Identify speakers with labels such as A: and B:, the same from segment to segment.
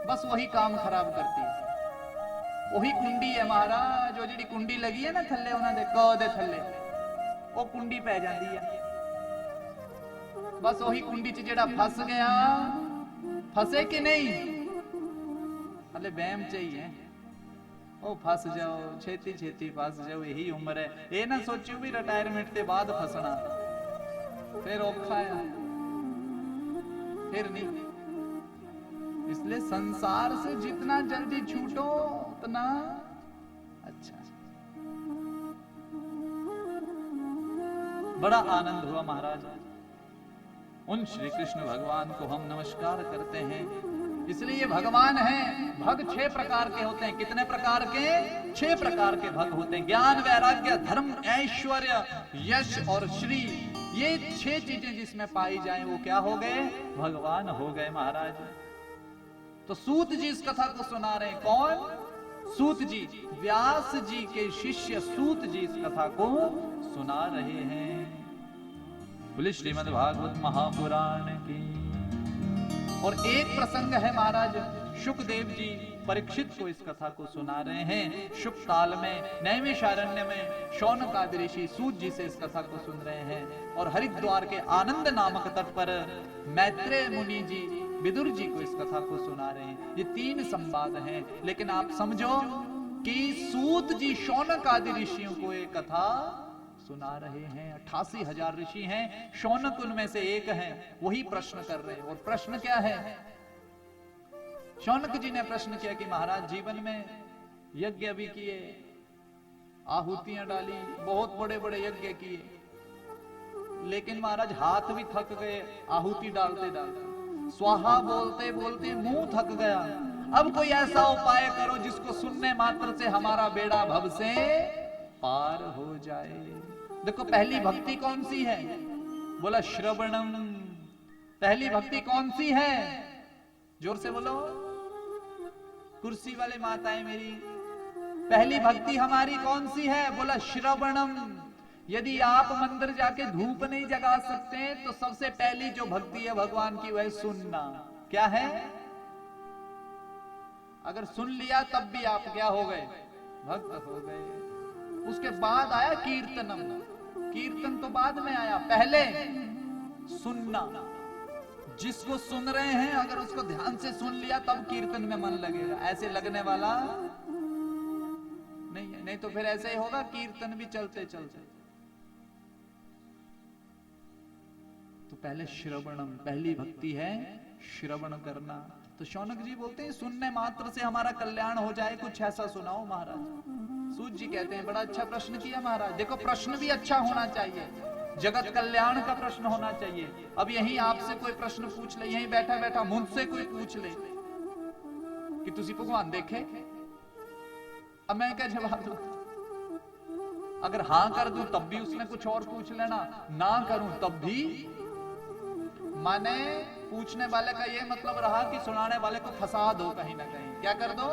A: बस वही काम खराब करती है। वही कुंडी है महाराज, जो जी कुंडी लगी है ना थल्ले उन्होंने क दे थल्ले वो कुंडी पै जाती है। बस वही कुंडी च जेड़ा फस गया, फसे कि नहीं, हले बहम चाहिए ओ फस जाओ, छेती छेती फस जाओ, यही उम्र है। ये ना सोचो भी रिटायरमेंट के बाद फसना, फिर औखा है, फिर नहीं। इसलिए संसार से जितना जल्दी छूटो उतना अच्छा। बड़ा आनंद हुआ महाराज। उन श्री कृष्ण भगवान को हम नमस्कार करते हैं। इसलिए ये भगवान हैं। भग 6 प्रकार के होते हैं। कितने प्रकार के? 6 प्रकार के भग होते हैं। ज्ञान, वैराग्य, धर्म, ऐश्वर्य, यश और श्री। ये 6 चीजें जिसमें पाई जाएं वो क्या हो गए? भगवान हो गए महाराज। तो सूत जी इस कथा को सुना रहे हैं। कौन? सूत जी, व्यास जी के शिष्य सूत जी इस कथा को सुना रहे हैं। बोले श्रीमद् भागवत महापुराण की। और एक प्रसंग है महाराज, शुकदेव जी परीक्षित को इस कथा को सुना रहे हैं। शुक काल में नैमिषारण्य में शौनक आदि ऋषि सूत जी से इस कथा को सुन रहे हैं। और हरिद्वार के आनंद नामक तट पर मैत्रेय मुनि जी विदुर जी को इस कथा को सुना रहे हैं। ये 3 संवाद हैं। लेकिन आप समझो कि सूत जी शौनक आदि ऋषियों को एक कथा सुना रहे हैं। 88,000 ऋषि हैं, शौनक उनमें से एक हैं। वही प्रश्न कर रहे हैं। और प्रश्न क्या है? शौनक जी ने प्रश्न किया कि महाराज जीवन में यज्ञ भी किए, आहुतियां डाली, बहुत बड़े बड़े यज्ञ किए, लेकिन महाराज हाथ भी थक गए आहुति डालते डालते, स्वाहा बोलते बोलते मुंह थक गया। अब कोई ऐसा उपाय करो जिसको सुनने मात्र से हमारा बेड़ा भव से पार हो जाए। देखो पहली भक्ति कौन सी है? बोला श्रवणम। पहली भक्ति कौन सी है? जोर से बोलो, कुर्सी वाले माताएं मेरी, पहली भक्ति हमारी कौन सी है? बोला श्रवणम। यदि आप मंदिर जाके धूप नहीं जगा सकते तो सबसे पहली जो भक्ति है भगवान की वह सुनना। क्या है? अगर सुन लिया तब भी आप क्या हो गए? भक्त हो गए। उसके बाद आया कीर्तनम। कीर्तन तो बाद में आया, पहले सुनना। जिसको सुन रहे हैं अगर उसको ध्यान से सुन लिया तब कीर्तन में मन लगेगा। ऐसे लगने वाला नहीं है, नहीं तो फिर ऐसे ही होगा कीर्तन भी चलते चलते। तो पहले श्रवणम, पहली भक्ति है श्रवण करना। तो शौनक जी बोलते हैं सुनने मात्र से हमारा कल्याण हो जाए, कुछ ऐसा सुनाओ महाराज। सूत जी कहते हैं बड़ा अच्छा प्रश्न किया महाराज। देखो प्रश्न भी अच्छा होना चाहिए, जगत कल्याण का प्रश्न होना चाहिए। अब यही आपसे कोई प्रश्न पूछ ले, यही बैठा बैठा मुझसे कोई पूछ ले कि तुसी भगवान देखे, अब मैं क्या जवाब दूं? अगर हां कर दूं तब भी उसने कुछ और पूछ लेना, ना करूं तब भी। माने पूछने वाले का ये मतलब रहा कि सुनाने वाले को फंसा दो कहीं ना कहीं। क्या कर दो?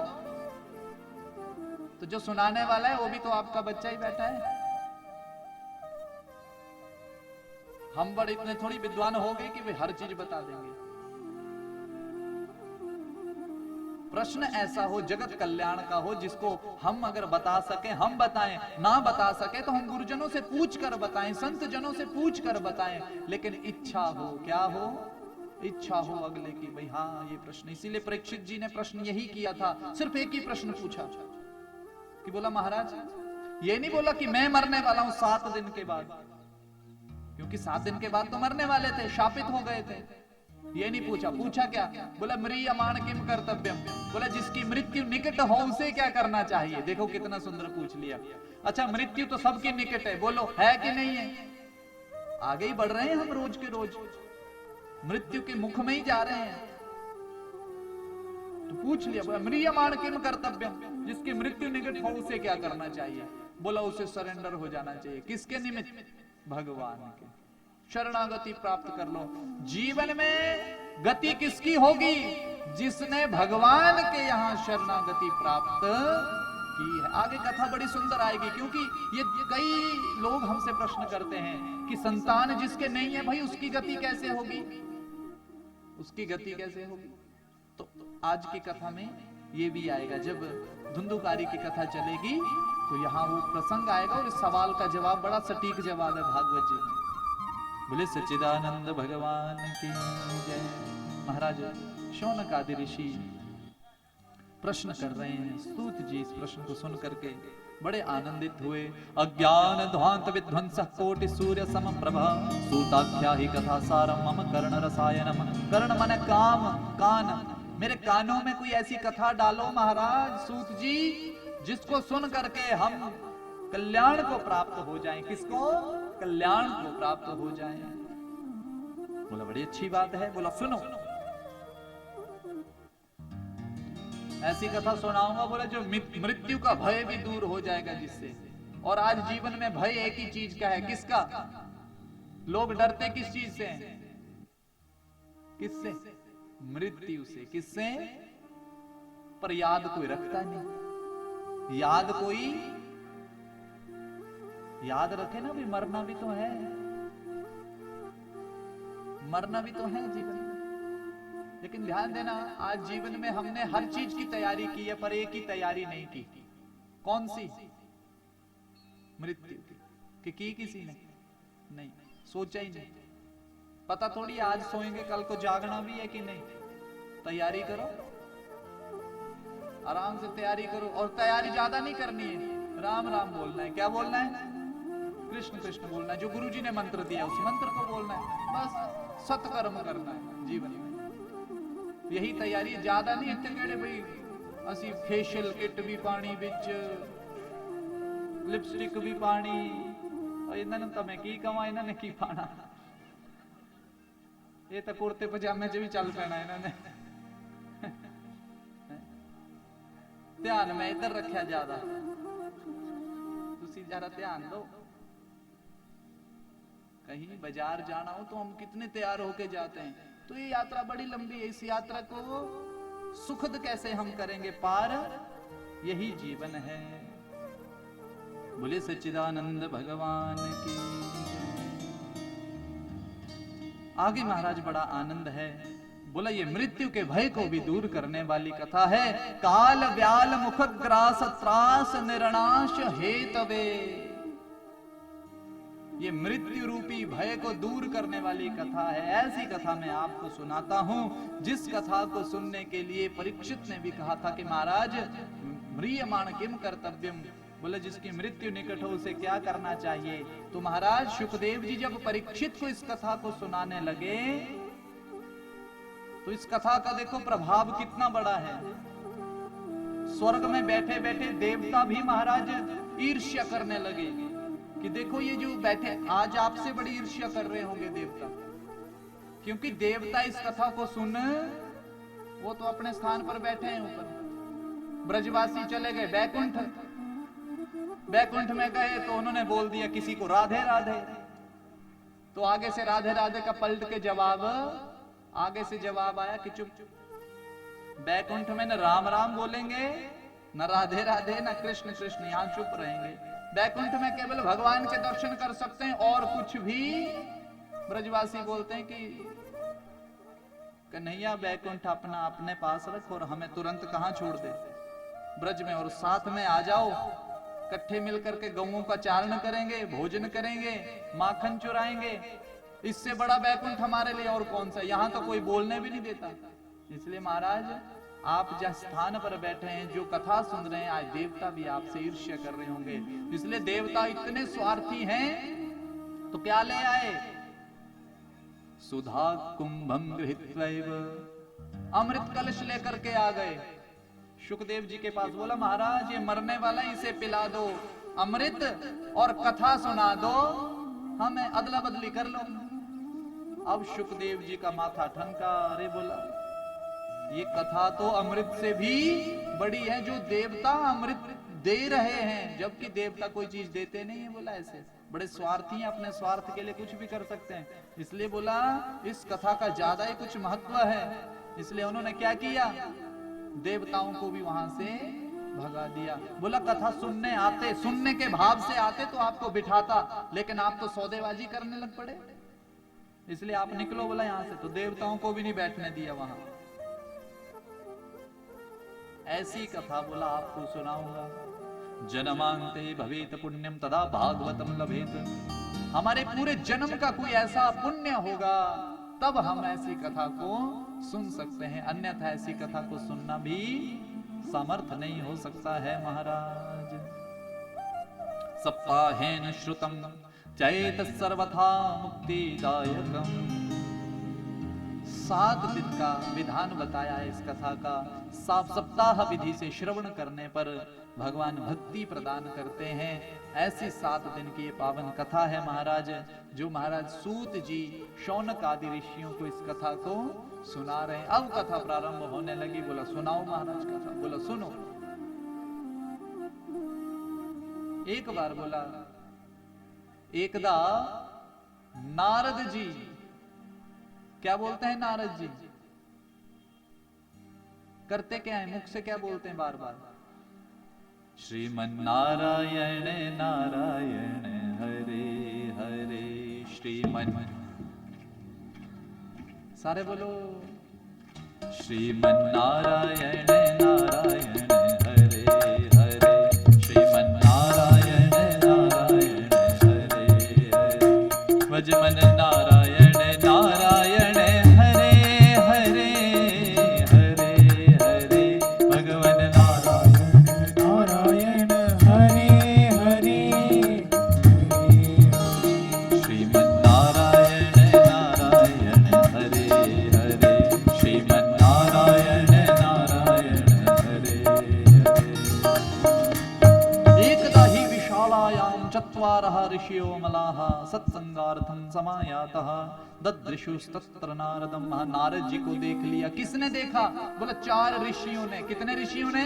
A: तो जो सुनाने वाला है वो भी तो आपका बच्चा ही बैठा है। हम बड़े इतने थोड़ी विद्वान हो गए कि वे हर चीज बता देंगे। प्रश्न ऐसा हो जगत कल्याण का हो जिसको हम अगर बता सके हम बताएं, ना बता सके तो हम गुरुजनों से पूछ कर बताएं, संत जनों से पूछ कर बताएं। लेकिन इच्छा हो, क्या हो? इच्छा हो अगले की, भाई हाँ ये प्रश्न। इसीलिए परीक्षित जी ने प्रश्न यही किया था, सिर्फ एक ही प्रश्न पूछा कि बोला महाराज, ये नहीं बोला कि मैं मरने वाला हूं 7 दिन के बाद, क्योंकि 7 दिन के बाद तो मरने वाले थे, शापित हो गए थे। ये नहीं पूछा। पूछा क्या? बोला म्रियमाण किम कर्तव्यम। बोला जिसकी मृत्यु निकट हो उसे क्या करना चाहिए। देखो कितना सुंदर पूछ लिया। अच्छा मृत्यु तो सबके निकट है, बोलो है कि नहीं है? आगे ही बढ़ रहे हैं हम, रोज के रोज मृत्यु के मुख में ही जा रहे हैं। तो पूछ लिया, बोला म्रियमाण किम कर्तव्यम, जिसकी मृत्यु निकट हो उसे क्या करना चाहिए। बोला उसे सरेंडर हो जाना चाहिए। किसके निमित्त? भगवान के। शरणागति प्राप्त कर लो। जीवन में गति किसकी होगी? जिसने भगवान के यहां शरणागति प्राप्त की है। आगे कथा बड़ी सुंदर आएगी, क्योंकि ये कई लोग हमसे प्रश्न करते हैं कि संतान जिसके नहीं है भाई उसकी गति कैसे होगी? उसकी गति कैसे होगी? तो आज की कथा में ये भी आएगा, जब धुंधुकारी की कथा चलेगी तो यहाँ वो प्रसंग आएगा और इस सवाल का जवाब बड़ा सटीक जवाब है भागवत जी में। बोले सच्चिदानंद भगवान की जय। महाराज शौनक आदि ऋषि प्रश्न कर रहे हैं। सूत जी इस प्रश्न को सुन करके बड़े आनंदित हुए। अज्ञान ध्वांत विध्वंस कोटि सूर्य सम प्रभा सूताख्या ही कथा सारम मम कर्ण रसायनम। कर्ण मन काम, कान, मेरे कानों में कोई ऐसी कथा डालो महाराज सूत जी जिसको सुन करके हम कल्याण को प्राप्त हो जाएं। किसको? कल्याण को प्राप्त हो जाएं। बोला बड़ी अच्छी बात है। बोला सुनो, ऐसी कथा सुनाऊंगा बोला जो मृत्यु का भय भी दूर हो जाएगा जिससे। और आज जीवन में भय एक ही चीज का है। किसका? लोग डरते किस चीज से? किससे? मृत्यु से। किससे? पर याद कोई रखता नहीं। याद कोई याद रखे ना, भी मरना भी तो है, मरना भी तो है जीवन में। लेकिन ध्यान देना, आज जीवन में हमने हर चीज की तैयारी की है पर एक ही तैयारी नहीं की। कौन सी? मृत्यु की। की किसी ने नहीं सोचा ही नहीं। पता थोड़ी आज सोएंगे कल को जागना भी है कि नहीं। तैयारी करो, आराम से तैयारी करो। और तैयारी ज्यादा नहीं करनी है, राम राम बोलना है। क्या बोलना है? कृष्ण कृष्ण बोलना है। जो गुरुजी ने मंत्र दिया उस मंत्र को बोलना है। बस सत्कर्म करना है जीवन में। यही तैयारी, ज्यादा नहीं। इतने केड़े भाई असी फेशियल किट भी पानी बिच, लिपस्टिक भी पानी, और इन्होंने तमें की कमा, इन्होंने की पाना। ये तो कुर्ते पजामे च भी चल पैना इन्होंने। ध्यान में इधर रखा ज्यादा, तुसी जरा ध्यान दो। कहीं बाजार जाना हो तो हम कितने तैयार होके जाते हैं। तो ये यात्रा बड़ी लंबी है। इस यात्रा को सुखद कैसे हम करेंगे पार, यही जीवन है। बोले सच्चिदानंद भगवान की। आगे महाराज बड़ा आनंद है। बोला ये मृत्यु के भय को भी दूर करने वाली कथा है। काल व्याल मुख ग्रास त्रास निर्णाश हेतवे। ये मृत्यु रूपी भय को दूर करने वाली कथा है। ऐसी कथा मैं आपको सुनाता हूं जिस कथा को सुनने के लिए परीक्षित ने भी कहा था कि महाराज म्रियमाण किम कर्तव्यम। बोले जिसकी मृत्यु निकट हो उसे क्या करना चाहिए। तो महाराज शुकदेव जी जब परीक्षित को इस कथा को सुनाने लगे तो इस कथा का देखो प्रभाव कितना बड़ा है। स्वर्ग में बैठे बैठे देवता भी महाराज ईर्ष्या करने लगे कि देखो ये जो बैठे, आज आपसे बड़ी ईर्ष्या कर रहे होंगे देवता। क्योंकि देवता इस कथा को सुन, वो तो अपने स्थान पर बैठे हैं ऊपर। ब्रजवासी चले गए बैकुंठ, बैकुंठ में गए तो उन्होंने बोल दिया किसी को राधे राधे। तो आगे से राधे राधे का पलट के जवाब, आगे से जवाब आया कि चुप चुप। बैकुंठ में न राम राम बोलेंगे, न राधे राधे, न कृष्ण कृष्ण, यहां चुप रहेंगे। बैकुंठ में केवल भगवान के दर्शन कर सकते हैं और कुछ भी। ब्रजवासी बोलते हैं कि कन्हैया बैकुंठ अपना अपने पास रख और हमें तुरंत कहां छोड़ दे ब्रज में, और साथ में आ जाओ, इकट्ठे मिलकर के गौओं का चारण करेंगे, भोजन करेंगे, माखन चुराएंगे। इससे बड़ा बैकुंठ हमारे लिए और कौन सा। यहां तो कोई बोलने भी नहीं देता। इसलिए महाराज आप जिस स्थान पर बैठे हैं, जो कथा सुन रहे हैं, आज देवता भी आपसे ईर्ष्या कर रहे होंगे। इसलिए देवता इतने स्वार्थी हैं तो क्या ले आए? सुधा कुंभम गृहीत्वैव, अमृत कलश लेकर के आ गए शुकदेव जी के पास। बोला महाराज ये मरने वाला, इसे पिला दो अमृत और कथा सुना दो, हमें अदला बदली कर लो। अब शुकदेव जी का माथा ठनका। अरे बोला ये कथा तो अमृत से भी बड़ी है, जो देवता अमृत दे रहे हैं, जबकि देवता कोई चीज देते नहीं है। बोला ऐसे बड़े स्वार्थी हैं, अपने स्वार्थ के लिए कुछ भी कर सकते हैं। इसलिए बोला इस कथा का ज्यादा ही कुछ महत्व है। इसलिए उन्होंने क्या किया, देवताओं को भी वहां से भगा दिया। बोला कथा सुनने आते, सुनने के भाव से आते तो आपको बिठाता, लेकिन आप तो सौदेबाजी करने लग पड़े, इसलिए आप निकलो बोला यहां से। तो देवताओं को भी नहीं बैठने दिया वहां। ऐसी कथा बोला आपको सुनाऊंगा। जन्मांते भवेत पुण्यम तदा भागवतम लभेत। हमारे पूरे जन्म का कोई ऐसा पुण्य होगा तब हम ऐसी कथा को सुन सकते हैं, अन्यथा ऐसी कथा को सुनना भी सामर्थ्य नहीं हो सकता है महाराज। सप्ताहेन श्रुतम चैत सर्वथा मुक्तिदायकम। 7 दिन का विधान बताया है इस कथा का। सप्ताह विधि से श्रवण करने पर भगवान भक्ति प्रदान करते हैं। ऐसी 7 दिन की ये पावन कथा है महाराज, जो महाराज सूत जी शौनक आदि ऋषियों को इस कथा को सुना रहे हैं। अब कथा प्रारंभ होने लगी। बोला सुनाओ महाराज कथा। बोला सुनो। एक बार बोला एकदा नारद जी, क्या बोलते हैं नारद जी? करते क्या है? मुख से क्या बोलते हैं बार बार? श्रीमन नारायण नारायण हरे हरे श्रीमन, सारे बोलो श्रीमन नारायण नारायण हरे हरे श्रीमन नारायण नारायण हरे हरे भजमन नारायण नारायण हरे हरे हरे हरे भगवन नारायण नारायण हरे हरे श्रीमन नारायण नारायण हरे हरे श्रीमन नारायण नारायण हरे हरे। एकदा हि विशालायां चत्वारः ऋषयो मलाः सत्संगार्थं समायातः ददृशुस्तत्र नारदम। नारद जी को देख लिया। किसने देखा? बोला 4 ऋषियों ने। कितने ऋषियों ने?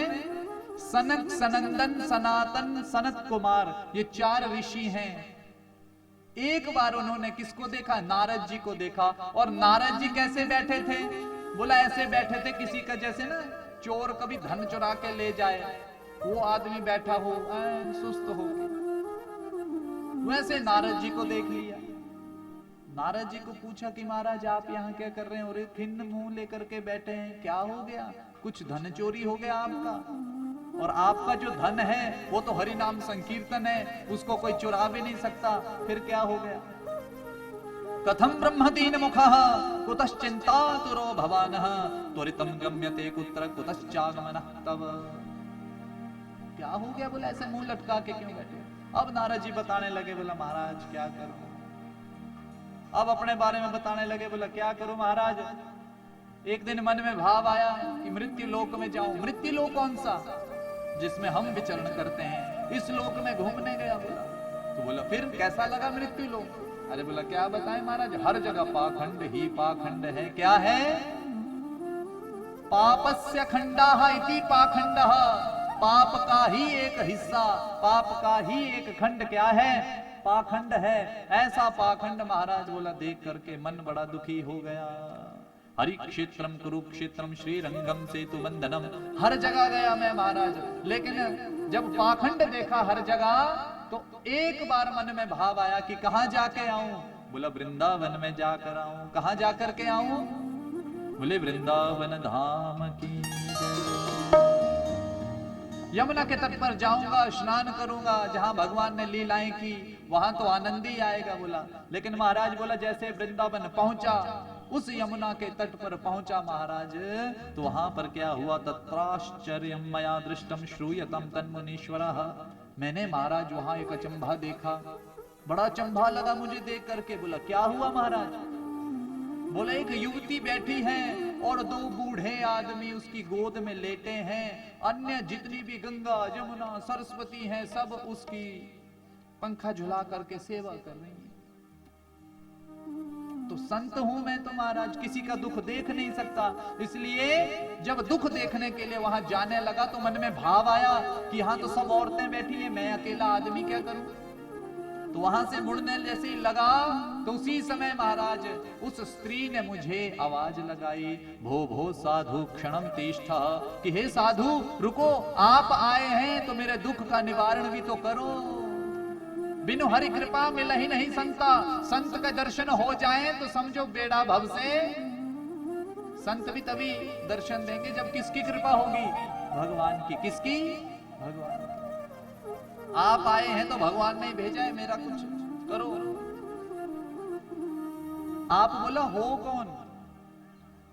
A: सनक, सनंदन, सनातन, सनत कुमार, ये 4 ऋषि हैं। एक बार उन्होंने किसको देखा? नारद जी को देखा। और नारद जी कैसे बैठे थे? बोला ऐसे बैठे थे किसी का जैसे ना चोर कभी धन चुरा के ले जाए, वो आदमी बैठा हो सुस्त हो, वैसे नारद जी को देख लिया। नारद जी को पूछा कि महाराज आप यहाँ क्या कर रहे हैं? और खिन्न मुंह लेकर के बैठे हैं, क्या हो गया? कुछ धन चोरी हो गया आपका? और आपका जो धन है वो तो हरि नाम संकीर्तन है, उसको कोई चुरा भी नहीं सकता, फिर क्या हो गया? कथम ब्रह्मदीन मुखः कुतश्चिन्तातुरो भवानः त्वरितं गम्यते कुत्र कुतश्चागमनः तव। क्या हो गया? बोला ऐसे मुंह लटका के क्यों बैठे? अब नारद जी बताने लगे। बोला महाराज क्या करूं? अब अपने बारे में बताने लगे। बोला क्या करूं महाराज? एक दिन मन में भाव आया कि मृत्यु लोक में जाऊं। मृत्यु लोक कौन सा? जिसमें हम विचरण करते हैं, इस लोक में घूमने गया। बोला तो बोला फिर कैसा लगा मृत्यु लोक? अरे बोला क्या बताएं महाराज, हर जगह पाखंड ही पाखंड है। क्या है? पापस्य खंडाः इति पाखंडः। पाप का ही एक हिस्सा, पाप का ही एक खंड क्या है? पाखंड है। ऐसा पाखंड महाराज बोला देख करके मन बड़ा दुखी हो गया। हरि क्षेत्रम कुरुक्षेत्रम श्रीरंगम सेतु बंधनम, हर जगह गया मैं महाराज, लेकिन जब पाखंड देखा हर जगह तो एक बार मन में भाव आया कि कहां जाके आऊं? बोला वृंदावन में जाकर आऊं। कहां जाकर के आऊं? बोले वृंदावन धाम की यमुना के तट पर जाऊंगा, स्नान करूंगा, जहां भगवान ने लीलाएं की, वहां तो आनंद ही आएगा। बोला लेकिन महाराज बोला जैसे वृंदावन पहुंचा, उस यमुना के तट पर पहुंचा महाराज, तो वहां पर क्या हुआ? तत्राश्चर्यं मया दृष्टम श्रूयतम तन्मुनीश्वरः। मैंने महाराज वहां एक अचंभा देखा, बड़ा अचंभा लगा मुझे देख करके। बोला क्या हुआ महाराज? बोले एक युवती बैठी है और 2 बूढ़े आदमी उसकी गोद में लेटे हैं। अन्य जितनी भी गंगा यमुना सरस्वती हैं सब उसकी पंखा झुला करके सेवा कर रही हैं। तो संत हूं मैं तो महाराज, किसी का दुख देख नहीं सकता, इसलिए जब दुख देखने के लिए वहां जाने लगा तो मन में भाव आया कि यहां तो सब औरतें बैठी हैं, मैं अकेला आदमी क्या करूं? तो वहां से मुड़ने जैसे ही लगा तो उसी समय महाराज उस स्त्री ने मुझे आवाज लगाई, भो भो साधु क्षणम तिष्ठ, कि हे साधु रुको, आप आए हैं तो मेरे दुख का निवारण भी तो करो। बिनु हरि कृपा मिल ही नहीं संता, संत का दर्शन हो जाए तो समझो बेड़ा भव से। संत भी तभी दर्शन देंगे जब किसकी कृपा होगी? भगवान की। किसकी? भगवान। आप आए हैं तो भगवान ने भेजा है, मेरा कुछ करो। आप बोला हो कौन?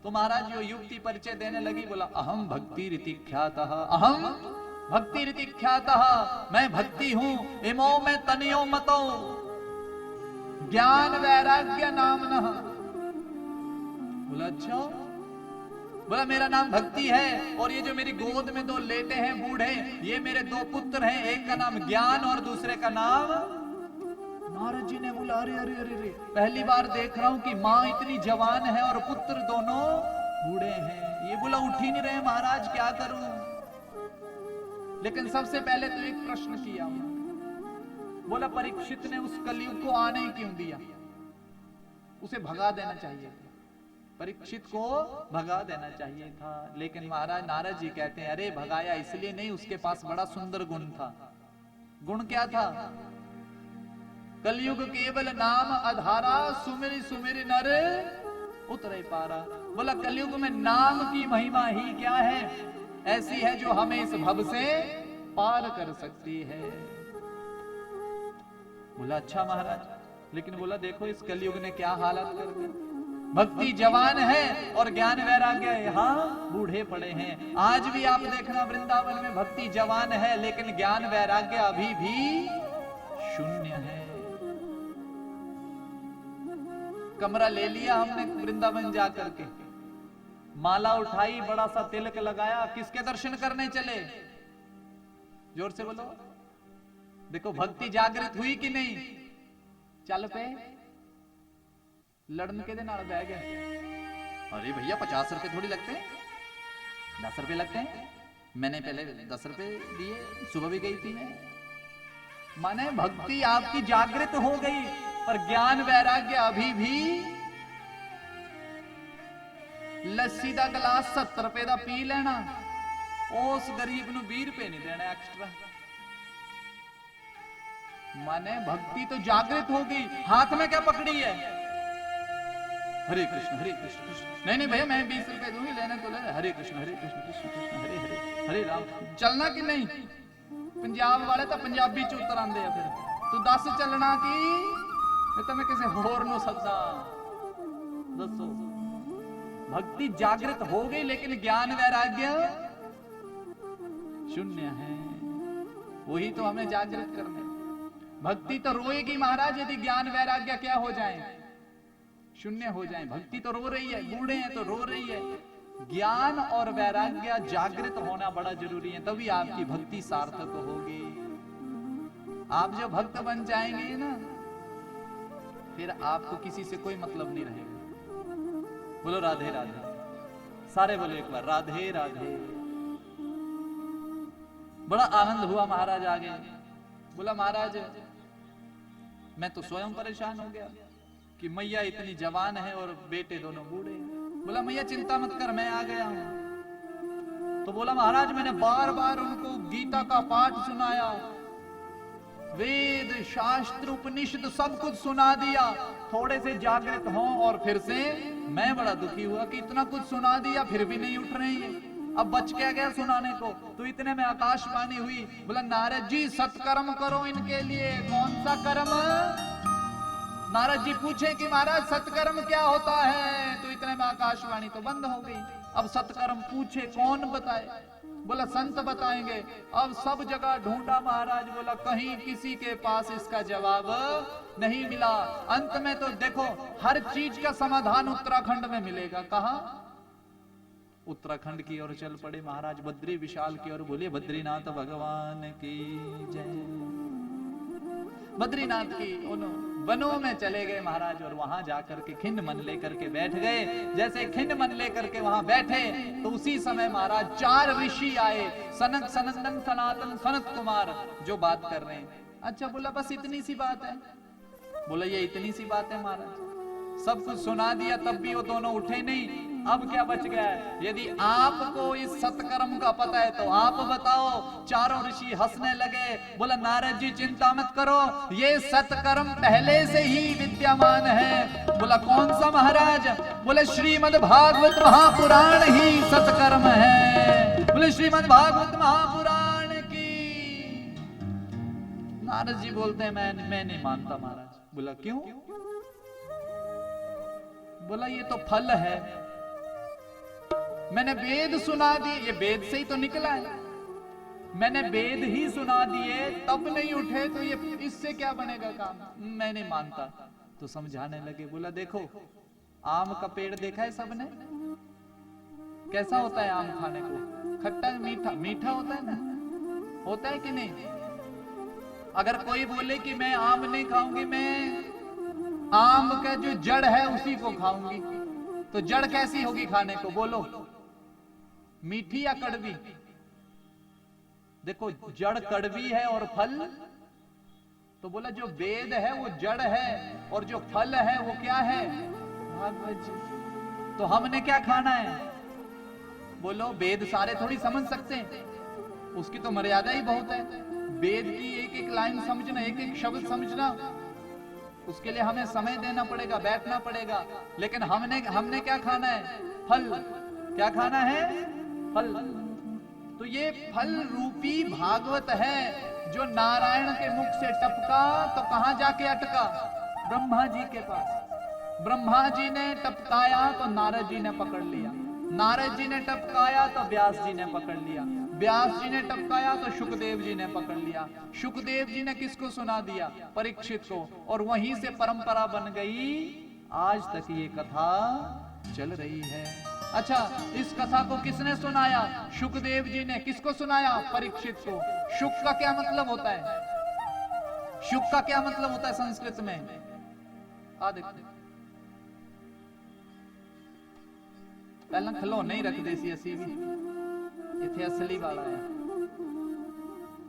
A: तो महाराज जो युक्ति परिचय देने लगी, बोला अहम भक्ति रीति ख्यातः, अहम भक्ति रीति ख्यातः, मैं भक्ति हूं, इमो में तनियो मतो ज्ञान वैराग्य नामनः। बोला अच्छा। बोला मेरा नाम भक्ति है, और ये जो मेरी गोद में दो लेटे हैं बूढ़े, ये मेरे दो पुत्र हैं, एक का नाम ज्ञान और दूसरे का नाम। नारद जी ने बोला अरे अरे अरे अरे, पहली बार देख रहा हूं कि माँ इतनी जवान है और पुत्र दोनों बूढ़े हैं। ये बोला उठ ही नहीं रहे महाराज, क्या करूं? लेकिन सबसे पहले तो एक प्रश्न किया। बोला परीक्षित ने उस कलयुग को आने ही क्यों दिया? उसे भगा देना चाहिए, परीक्षित को भगा देना चाहिए था। लेकिन महाराज नारद जी कहते हैं अरे भगाया इसलिए नहीं, उसके पास बड़ा सुंदर गुण था। गुण क्या था? कलयुग केवल नाम आधारा, सुमिर सुमिर नर उतरे पारा। बोला कलयुग में नाम की महिमा ही क्या है, ऐसी है जो हमें इस भव से पार कर सकती है। बोला अच्छा महाराज, लेकिन बोला देखो इस कलयुग ने क्या हालत कर दी। भक्ति जवान है और ज्ञान वैराग्य यहाँ बूढ़े पड़े हैं। आज भी आप देखना वृंदावन में भक्ति जवान है, लेकिन ज्ञान वैराग्य अभी भी शून्य है। कमरा ले लिया हमने वृंदावन जाकर के, माला उठाई, बड़ा सा तिलक लगाया, किसके दर्शन करने चले? जोर से बोलो। देखो भक्ति जागृत हुई कि नहीं? चल पे लड़न के दिन बह गए। अरे भैया 50 रुपए थोड़ी लगते हैं, 10 रुपए लगते हैं। मैंने पहले 10 रुपए दिए, सुबह भी गई थी मैं। माने भक्ति आपकी जागृत हो गई, पर ज्ञान वैराग्य अभी भी। लस्सी का गिलास 70 रुपए का पी लेना, उस गरीब नूं 20 रुपए नहीं देना एक्स्ट्रा। माने भक्ति तो जागृत हो गई, हाथ में क्या पकड़ी है? हरे कृष्ण कृष्ण। नहीं नहीं भैया मैं 20 रुपए दूंगी, लेने तो ले। हरे कृष्ण कृष्ण कृष्ण हरे हरे हरे राम। चलना कि नहीं? पंजाब वाले तो पंजाबी च उतर आंदे आ। फिर तू दस चलना की तो मैं किसी होर नु सदा दसो। भक्ति जागृत हो गई, लेकिन ज्ञान वैराग्य शून्य है। वही तो हमें जागृत करने। भक्ति तो रोएगी महाराज यदि ज्ञान वैराग्य क्या हो जाए, शून्य हो जाए। भक्ति तो रो रही है, बूढ़े हैं तो रो रही है। ज्ञान और वैराग्य जागृत होना बड़ा जरूरी है, तभी आपकी भक्ति सार्थक होगी। आप जो भक्त बन जाएंगे ना, फिर आपको किसी से कोई मतलब नहीं रहेगा। बोलो राधे राधे, सारे बोलो एक बार राधे राधे। बड़ा आनंद हुआ महाराज आगे। बोला महाराज मैं तो स्वयं परेशान हो गया कि मैया इतनी जवान है और बेटे दोनों बूढ़े हैं। बोला मैया चिंता मत कर, मैं आ गया हूं। तो बोला महाराज मैंने बार बार उनको गीता का पाठ सुनाया, वेद शास्त्र उपनिषद सब कुछ सुना दिया, थोड़े से जागृत हों। और फिर से मैं बड़ा दुखी हुआ कि इतना कुछ सुना दिया फिर भी नहीं उठ रही है, अब बच क्या गया सुनाने को। तो इतने में आकाशवाणी हुई। बोला नारद जी सत्कर्म करो इनके लिए। कौन सा कर्म? नारद जी पूछे कि महाराज सत्कर्म क्या होता है? तो इतने में आकाशवाणी तो बंद हो गई। अब सत्कर्म पूछे कौन बताए? बोला संत बताएंगे। अब सब जगह ढूंढा महाराज, बोला कहीं किसी के पास इसका जवाब नहीं मिला। अंत में तो देखो हर चीज का समाधान उत्तराखंड में मिलेगा। कहां? उत्तराखंड की ओर चल पड़े महाराज, बद्री विशाल की ओर। बोलिए बद्रीनाथ भगवान की जय। बद्रीनाथ की उन वनों में चले गए महाराज, और वहां जाकर के खिंड मन लेकर के बैठ गए। जैसे खिंड मन लेकर के वहां बैठे तो उसी समय महाराज 4 ऋषि आए, सनक सनंदन सनातन सनत कुमार, जो बात कर रहे हैं। अच्छा बोला बस इतनी सी बात है? बोला ये इतनी सी बात है महाराज, सब कुछ सुना दिया तब भी वो दोनों उठे नहीं। अब क्या बच गया है? यदि आपको इस सत्कर्म का पता है तो आप बताओ। चारों ऋषि हंसने लगे। बोला नारद जी चिंता मत करो, ये सत्कर्म पहले से ही विद्यमान है। बोला कौन सा महाराज? बोले श्रीमद् भागवत महापुराण ही सत्कर्म है। बोले श्री श्रीमद् भागवत महापुराण की। नारद जी बोलते हैं मैं नहीं मानता महाराज। बोला क्यों? बोला ये तो फल है, मैंने वेद सुना दिए, ये वेद से ही तो निकला है, मैंने वेद ही सुना दिए तब नहीं उठे तो ये इससे क्या बनेगा काम? मैं नहीं मानता। तो समझाने लगे। बोला देखो आम का पेड़ देखा है सबने, कैसा होता है आम खाने को? खट्टा मीठा, मीठा होता है ना, होता है कि नहीं? अगर कोई बोले कि मैं आम नहीं खाऊंगी, मैं आम का जो जड़ है उसी को खाऊंगी, तो जड़ कैसी होगी खाने को? बोलो, मीठी या कड़वी? देखो जड़ कड़वी है और फल, तो बोला जो वेद है वो जड़ है और जो फल है वो क्या है? भागवत जी। तो हमने क्या खाना है? बोलो वेद सारे थोड़ी समझ सकते हैं, उसकी तो मर्यादा ही बहुत है। वेद की एक एक लाइन समझना, एक एक शब्द समझना, उसके लिए हमें समय देना पड़ेगा, बैठना पड़ेगा। लेकिन हमने क्या खाना है? फल। क्या खाना है? फल। तो ये फल रूपी भागवत है जो नारायण के मुख से टपका तो कहां जाके अटका? ब्रह्मा जी के पास। ब्रह्मा जी ने टपकाया तो नारद जी ने पकड़ लिया, नारद जी ने टपकाया तो व्यास जी ने पकड़ लिया, व्यास जी ने टपकाया तो शुकदेव जी ने पकड़ लिया, शुकदेव जी ने किसको सुना दिया? परीक्षित को। और वहीं से परंपरा बन गई, आज तक ये कथा चल रही है। अच्छा, इस कथा को किसने सुनाया? शुकदेव जी ने। किसको सुनाया? परीक्षित को। शुक का क्या मतलब होता है? शुक का क्या मतलब होता है संस्कृत में? आ देखते पहला खिलौने नहीं रख देसी असी भी इथे असली वाला है।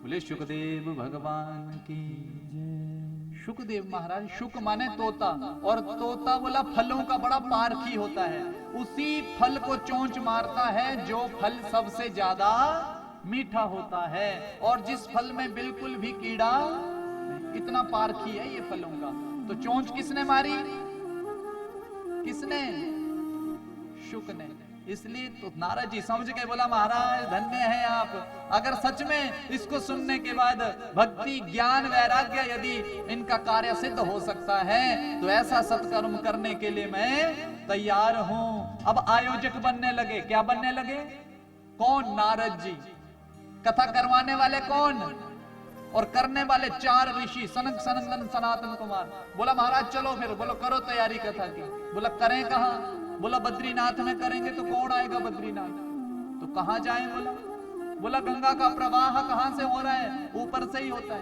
A: बोले शुकदेव भगवान की जय। शुकदेव महाराज, शुक माने तोता, और तोता बोला फलों का बड़ा पारखी होता है, उसी फल को चोंच मारता है जो फल सबसे ज्यादा मीठा होता है, और जिस फल में बिल्कुल भी कीड़ा, इतना पारखी है ये फलों का। तो चोंच किसने मारी? किसने? शुक ने। इसलिए तो नारद जी समझ के बोला महाराज धन्य है आप, अगर सच में इसको सुनने के बाद भक्ति ज्ञान वैराग्य यदि इनका कार्य सिद्ध हो सकता है तो ऐसा सत्कर्म करने के लिए मैं तैयार हूं। अब आयोजक बनने लगे। क्या बनने लगे? कौन? नारद जी। कथा करवाने वाले कौन? और करने वाले 4 ऋषि, सनक सनंदन सनातन कुमार। बोला महाराज चलो फिर, बोलो करो तैयारी कथा की। बोला करें कहां? बोला बद्रीनाथ में करेंगे। तो कौन आएगा बद्रीनाथ? तो कहां जाएं? बोला गंगा का प्रवाह कहां से हो रहा है? ऊपर से ही होता है।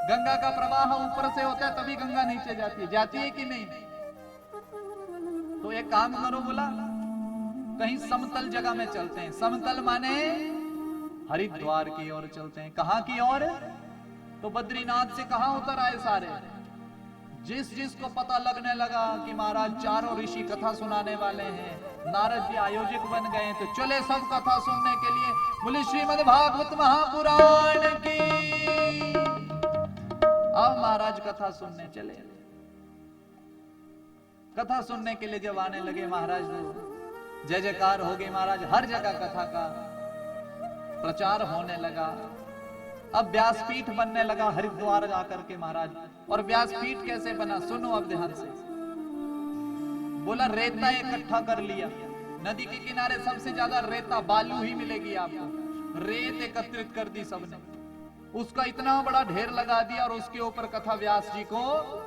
A: गंगा का प्रवाह ऊपर से होता है तभी गंगा नीचे जाती है। जाती है कि नहीं? तो एक काम करो, बोला कहीं समतल जगह में चलते हैं। समतल माने हरिद्वार की ओर चलते हैं। कहां की ओर? तो बद्रीनाथ से कहां उतर आए सारे? जिसको पता लगने लगा कि महाराज 4 ऋषि कथा सुनाने वाले हैं, नारद जी आयोजक बन गए, तो चले सब कथा सुनने के लिए। बोले श्रीमद् भागवत महापुराण की। अब महाराज कथा सुनने चले। कथा सुनने के लिए जब आने लगे महाराज, तो जय जयकार हो गई महाराज। हर जगह कथा का प्रचार होने लगा। अब व्यासपीठ बनने लगा हरिद्वार जाकर के महाराज। और व्यासपीठ कैसे बना? सुनो अब ध्यान से। बोला रेता इकट्ठा कर लिया। नदी के किनारे सबसे ज्यादा रेता, बालू ही मिलेगी आपको। रेत एकत्रित कर दी सबने, उसका इतना बड़ा ढेर लगा दिया और उसके ऊपर कथा व्यास जी को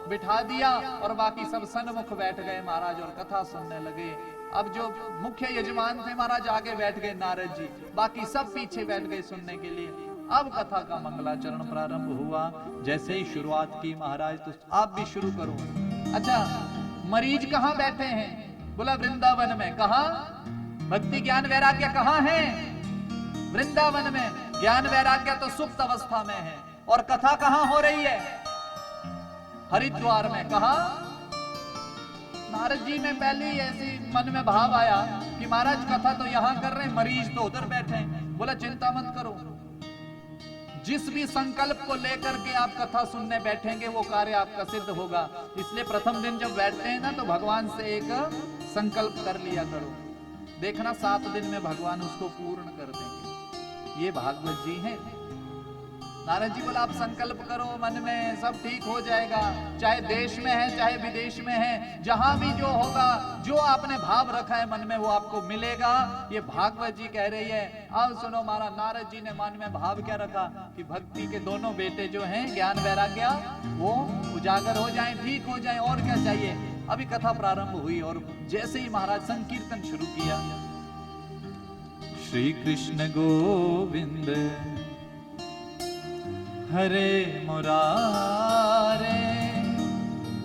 A: बिठा दिया और बाकी सब सन्मुख बैठ गए महाराज और कथा सुनने लगे। अब जो मुख्य यजमान थे महाराज आगे बैठ गए नारद जी, बाकी सब पीछे बैठ गए सुनने के लिए। अब कथा का मंगलाचरण प्रारंभ हुआ। जैसे ही शुरुआत की महाराज, तो आप भी शुरू करो। अच्छा, मरीज कहां बैठे हैं? बोला वृंदावन में। कहां? भक्ति ज्ञान वैराग्य कहां है? वृंदावन में। ज्ञान वैराग्य तो सुप्त अवस्था में है। और कथा कहां हो रही है? हरिद्वार में। कहा? नारद जी में पहले ही ऐसी मन में भाव आया कि महाराज कथा तो यहां कर रहे हैं, मरीज तो उधर बैठे हैं। बोला चिंता मत करो, जिस भी संकल्प को लेकर के आप कथा सुनने बैठेंगे वो कार्य आपका सिद्ध होगा। इसलिए प्रथम दिन जब बैठते हैं ना, तो भगवान से एक संकल्प कर लिया करो, देखना 7 दिन में भगवान उसको पूर्ण कर देंगे। ये भागवत जी हैं। नारद जी बोला आप संकल्प करो मन में, सब ठीक हो जाएगा। चाहे देश में है चाहे विदेश में है, जहां भी जो होगा, जो आपने भाव रखा है मन में वो आपको मिलेगा। ये भागवत जी कह रही है। अब सुनो महाराज, नारद जी ने मन में भाव क्या रखा कि भक्ति के दोनों बेटे जो हैं ज्ञान वैराग्य वो उजागर हो जाएं, ठीक हो जाएं, और क्या चाहिए। अभी कथा प्रारंभ हुई और जैसे ही महाराज संकीर्तन शुरू किया, श्री कृष्ण गोविंद हरे मुरारे,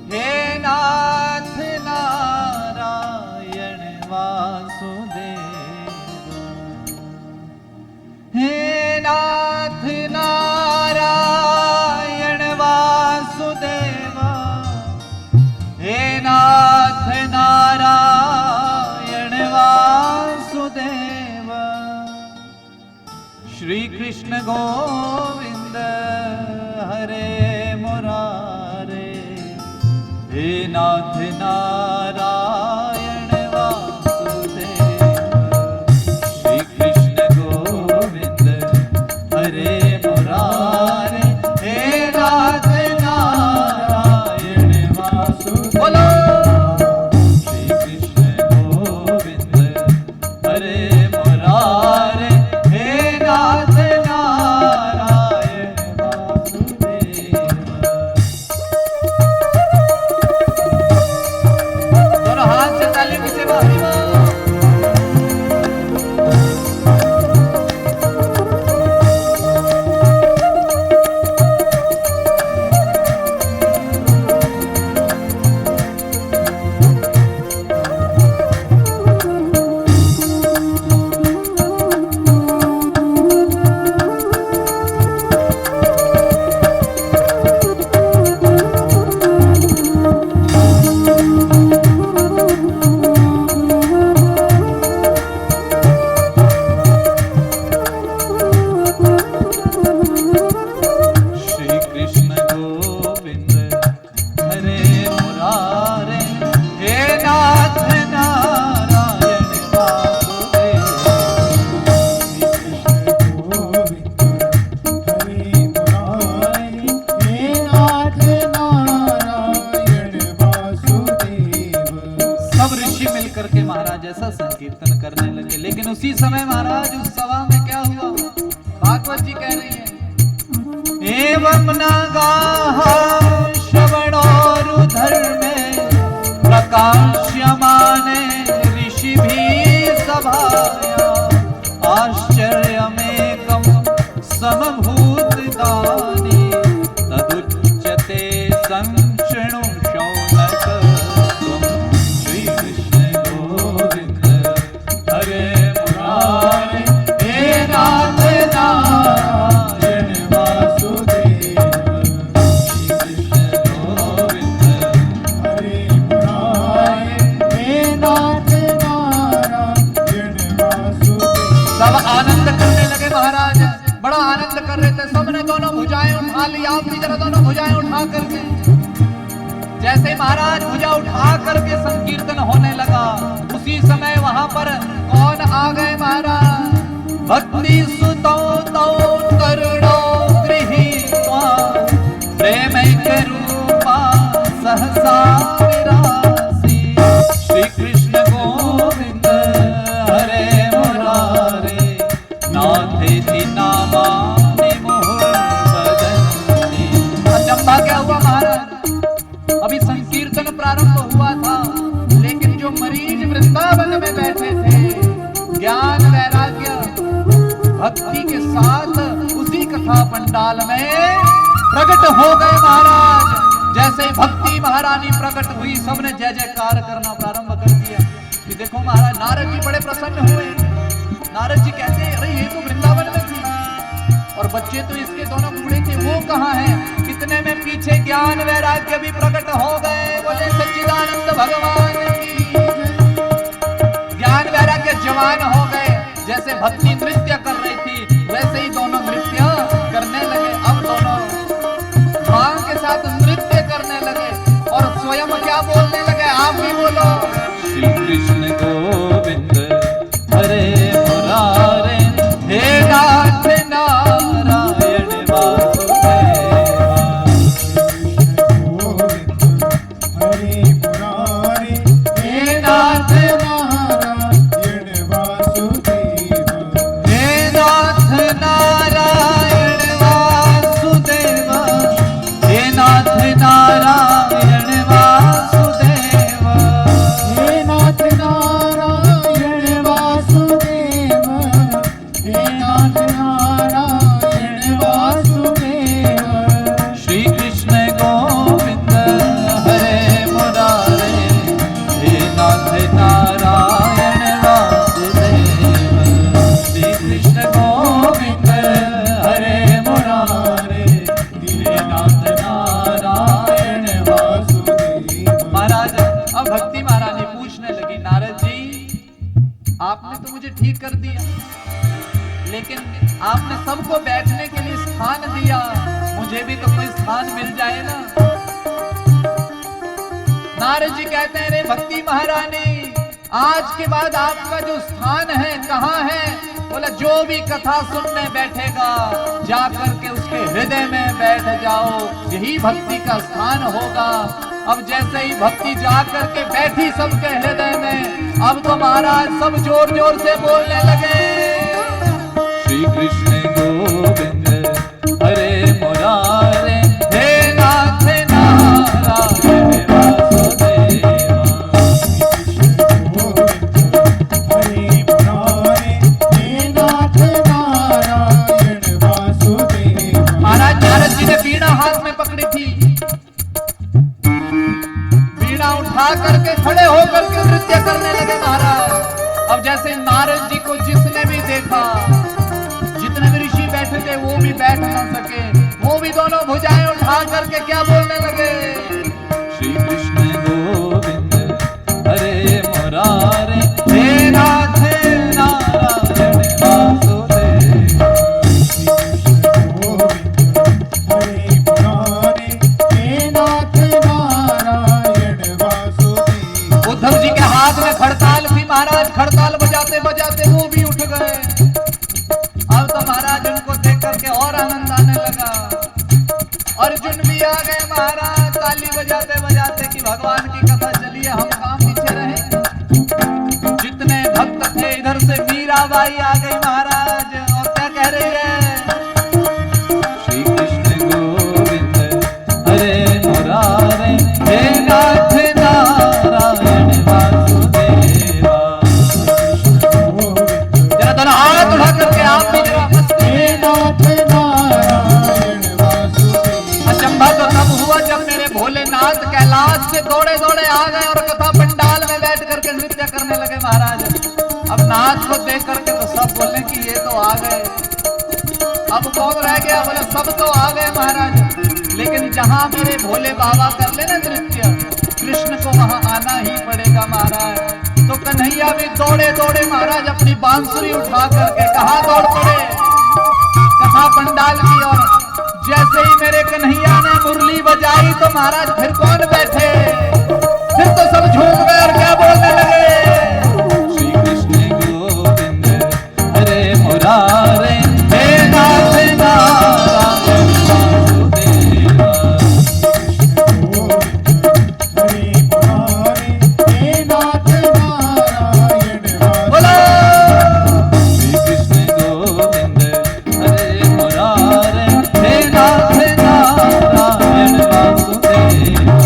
A: हे नाथ नारायण वासुदेव, हे नाथ नारायण वासुदेव, हे नाथ नारायण वासुदेव, श्री कृष्ण गोविंद हरे मुरारे, हे नाथ नारायण वासुदेव, श्री कृष्ण गोविंद हरे मुरारे, हे नाथ नारायण वासुदेव। बोलो श्री कृष्ण गोविंद हरे मुरारे, हे नाथ उसी समय महाराज उस सभा में क्या हुआ, भागवत जी कह रही है, एवं नगाहा श्रवणोरुधर में प्रकाश्यमाने ऋषि भी सभाया, आश्चर्यमेकं समभूतदानि तदुच्यते संशृणु शौनक त्वं, श्री कृष्ण गोविंद हरे मुरारे, हे नाथ नारायण वासुदेव, श्री कृष्ण गोविंद हरे मुरारे, हे नाथ नारायण वासुदेव। सब आनंद करने लगे महाराज, बड़ा आनंद कर रहे थे। सबने दोनों भुजाएं उठा ली, आप भी जरा दोनों भुजाएं उठा करके। जैसे महाराज भुजा उठा करके संकीर्तन होने लगा, उसी समय वहां पर कौन आ गए महाराज, भक्ति सुतो तो करुणो गृहीत्वा प्रेमैक रूपा सहसा विरासी, श्री कृष्ण गोविंद हरे मुरारे, नाथेति नामानि मुहुर्वदन्ति। अचंभा क्या हुआ महाराज, अभी संकीर्तन प्रारंभ हुआ था, लेकिन जो मरीज वृंदावन में बैठे थे, ज्ञान वैराग्य भक्ति के साथ उसी कथा पंडाल में प्रकट हो गए महाराज। जैसे ही भक्ति महारानी प्रकट हुई, सबने जय जयकार करना प्रारंभ कर दिया कि देखो महाराज, नारद जी बड़े प्रसन्न हुए। नारद जी कहते हैं, अरे ये तो वृंदावन में थी और बच्चे तो इसके दोनों बूढ़े थे, वो कहाँ हैं? कितने में पीछे ज्ञान वैराग्य भी प्रकट हो गए। बोले सच्चिदानंद भगवान की। ज्ञान वैराग्य जवान हो गए, जैसे भक्ति नृत्य कर रही थी वैसे ही दोनों नृत्य करने लगे। अब दोनों भाव के साथ नृत्य करने लगे और स्वयं क्या बोलने लगे, आप भी बोलो, श्री कृष्ण गोविंद हरे मुरारे, हे नाथ
B: नाथ नारायण वासुदेव।
A: श्री कृष्ण गोविंद हरे मुरारे, हे नाथ नारायण वासुदेव। श्री कृष्ण गोविंद हरे मुरारे, हे नाथ नारायण वासुदेव। महाराज, अब भक्ति महारानी पूछने लगी, नारद जी आपने तो मुझे ठीक कर दिया, लेकिन आपने सबको बैठने के लिए स्थान दिया, मुझे भी तो कोई स्थान मिल जाए ना। नारद जी कहते हैं, रे भक्ति महारानी, आज के बाद आपका जो स्थान है कहाँ है? बोला, जो भी कथा सुनने बैठेगा जाकर के उसके हृदय में बैठ जाओ, यही भक्ति का स्थान होगा। अब जैसे ही भक्ति जाकर के बैठी सबके हृदय में, अब तो महाराज सब जोर जोर से बोलने लगे, श्री कृष्ण गोविंद हरे मुरारे, हे नाथ नारायण वासुदेवा।
B: हरे मुरारे, हे नाथ नारायण वासुदेव।
A: महाराज, नारद जी ने बीड़ा हाथ में पकड़ी थी, बीड़ा उठा करके खड़े होकर के नृत्य करने लगे महाराज। अब जैसे नारद जी को जिसने भी देखा, जितने भी ऋषि बैठे थे वो भी बैठ ना सके, वो भी दोनों भुजाएं उठा करके क्या बोलने लगे, श्री कृष्ण गोविंद हरे मुरारे, हे नाथ नारायण वासुदेव।
B: हरे मुरारे, हे नाथ नारायण वासुदेव।
A: उद्धव जी के हाथ में खड़ताल थी महाराज, खड़ताल बजाते बजाते वो भी उठ गए। अब तो महाराज उनको देख करके और आनंद आने लगा। अर्जुन भी आ गए महाराज, ताली बजाते बजाते कि भगवान की कथा चलिए, हम काम पीछे रहे। जितने भक्त थे, इधर से मीराबाई आ गई महाराज, और क्या कह रही है, श्री कृष्ण गोविंद हरे मुरारे, हे नाथ नारायण वासुदेवा। जरा दोनों हाथ उठा करके आप भी जरा
B: हे नाथ नारायण वासुदेव।
A: अचंभा तो तब हुआ जब मेरे भोलेनाथ कैलाश से दौड़े दौड़े आ गए और कथा पंडाल में बैठ करके नृत्य करने लगे महाराज। अब नाथ को देख करके तो सब बोले कि ये तो आ गए, अब कौन रह गया? बोले सब तो आ गए महाराज, लेकिन जहां मेरे भोले बाबा कर लेना नृत्य, कृष्ण को वहां आना ही पड़ेगा महाराज। तो कन्हैया भी दौड़े दौड़े महाराज अपनी बांसुरी उठा करके कहा दौड़ पड़े कथा पंडाल की ओर। जैसे ही मेरे कन्हैया ने मुरली बजाई तो महाराज फिर कौन बैठे, फिर तो सब झूम गए और क्या बोलने लगे, श्री कृष्ण गोविंद हरे मुरारे, हे नाथ नारायण वासुदेवा।
B: हरे मुरारे, हे नाथ नारायण
A: बोलो श्री कृष्ण गोविंद हरे मुरारे, हे नाथ नारायण वासुदेवा।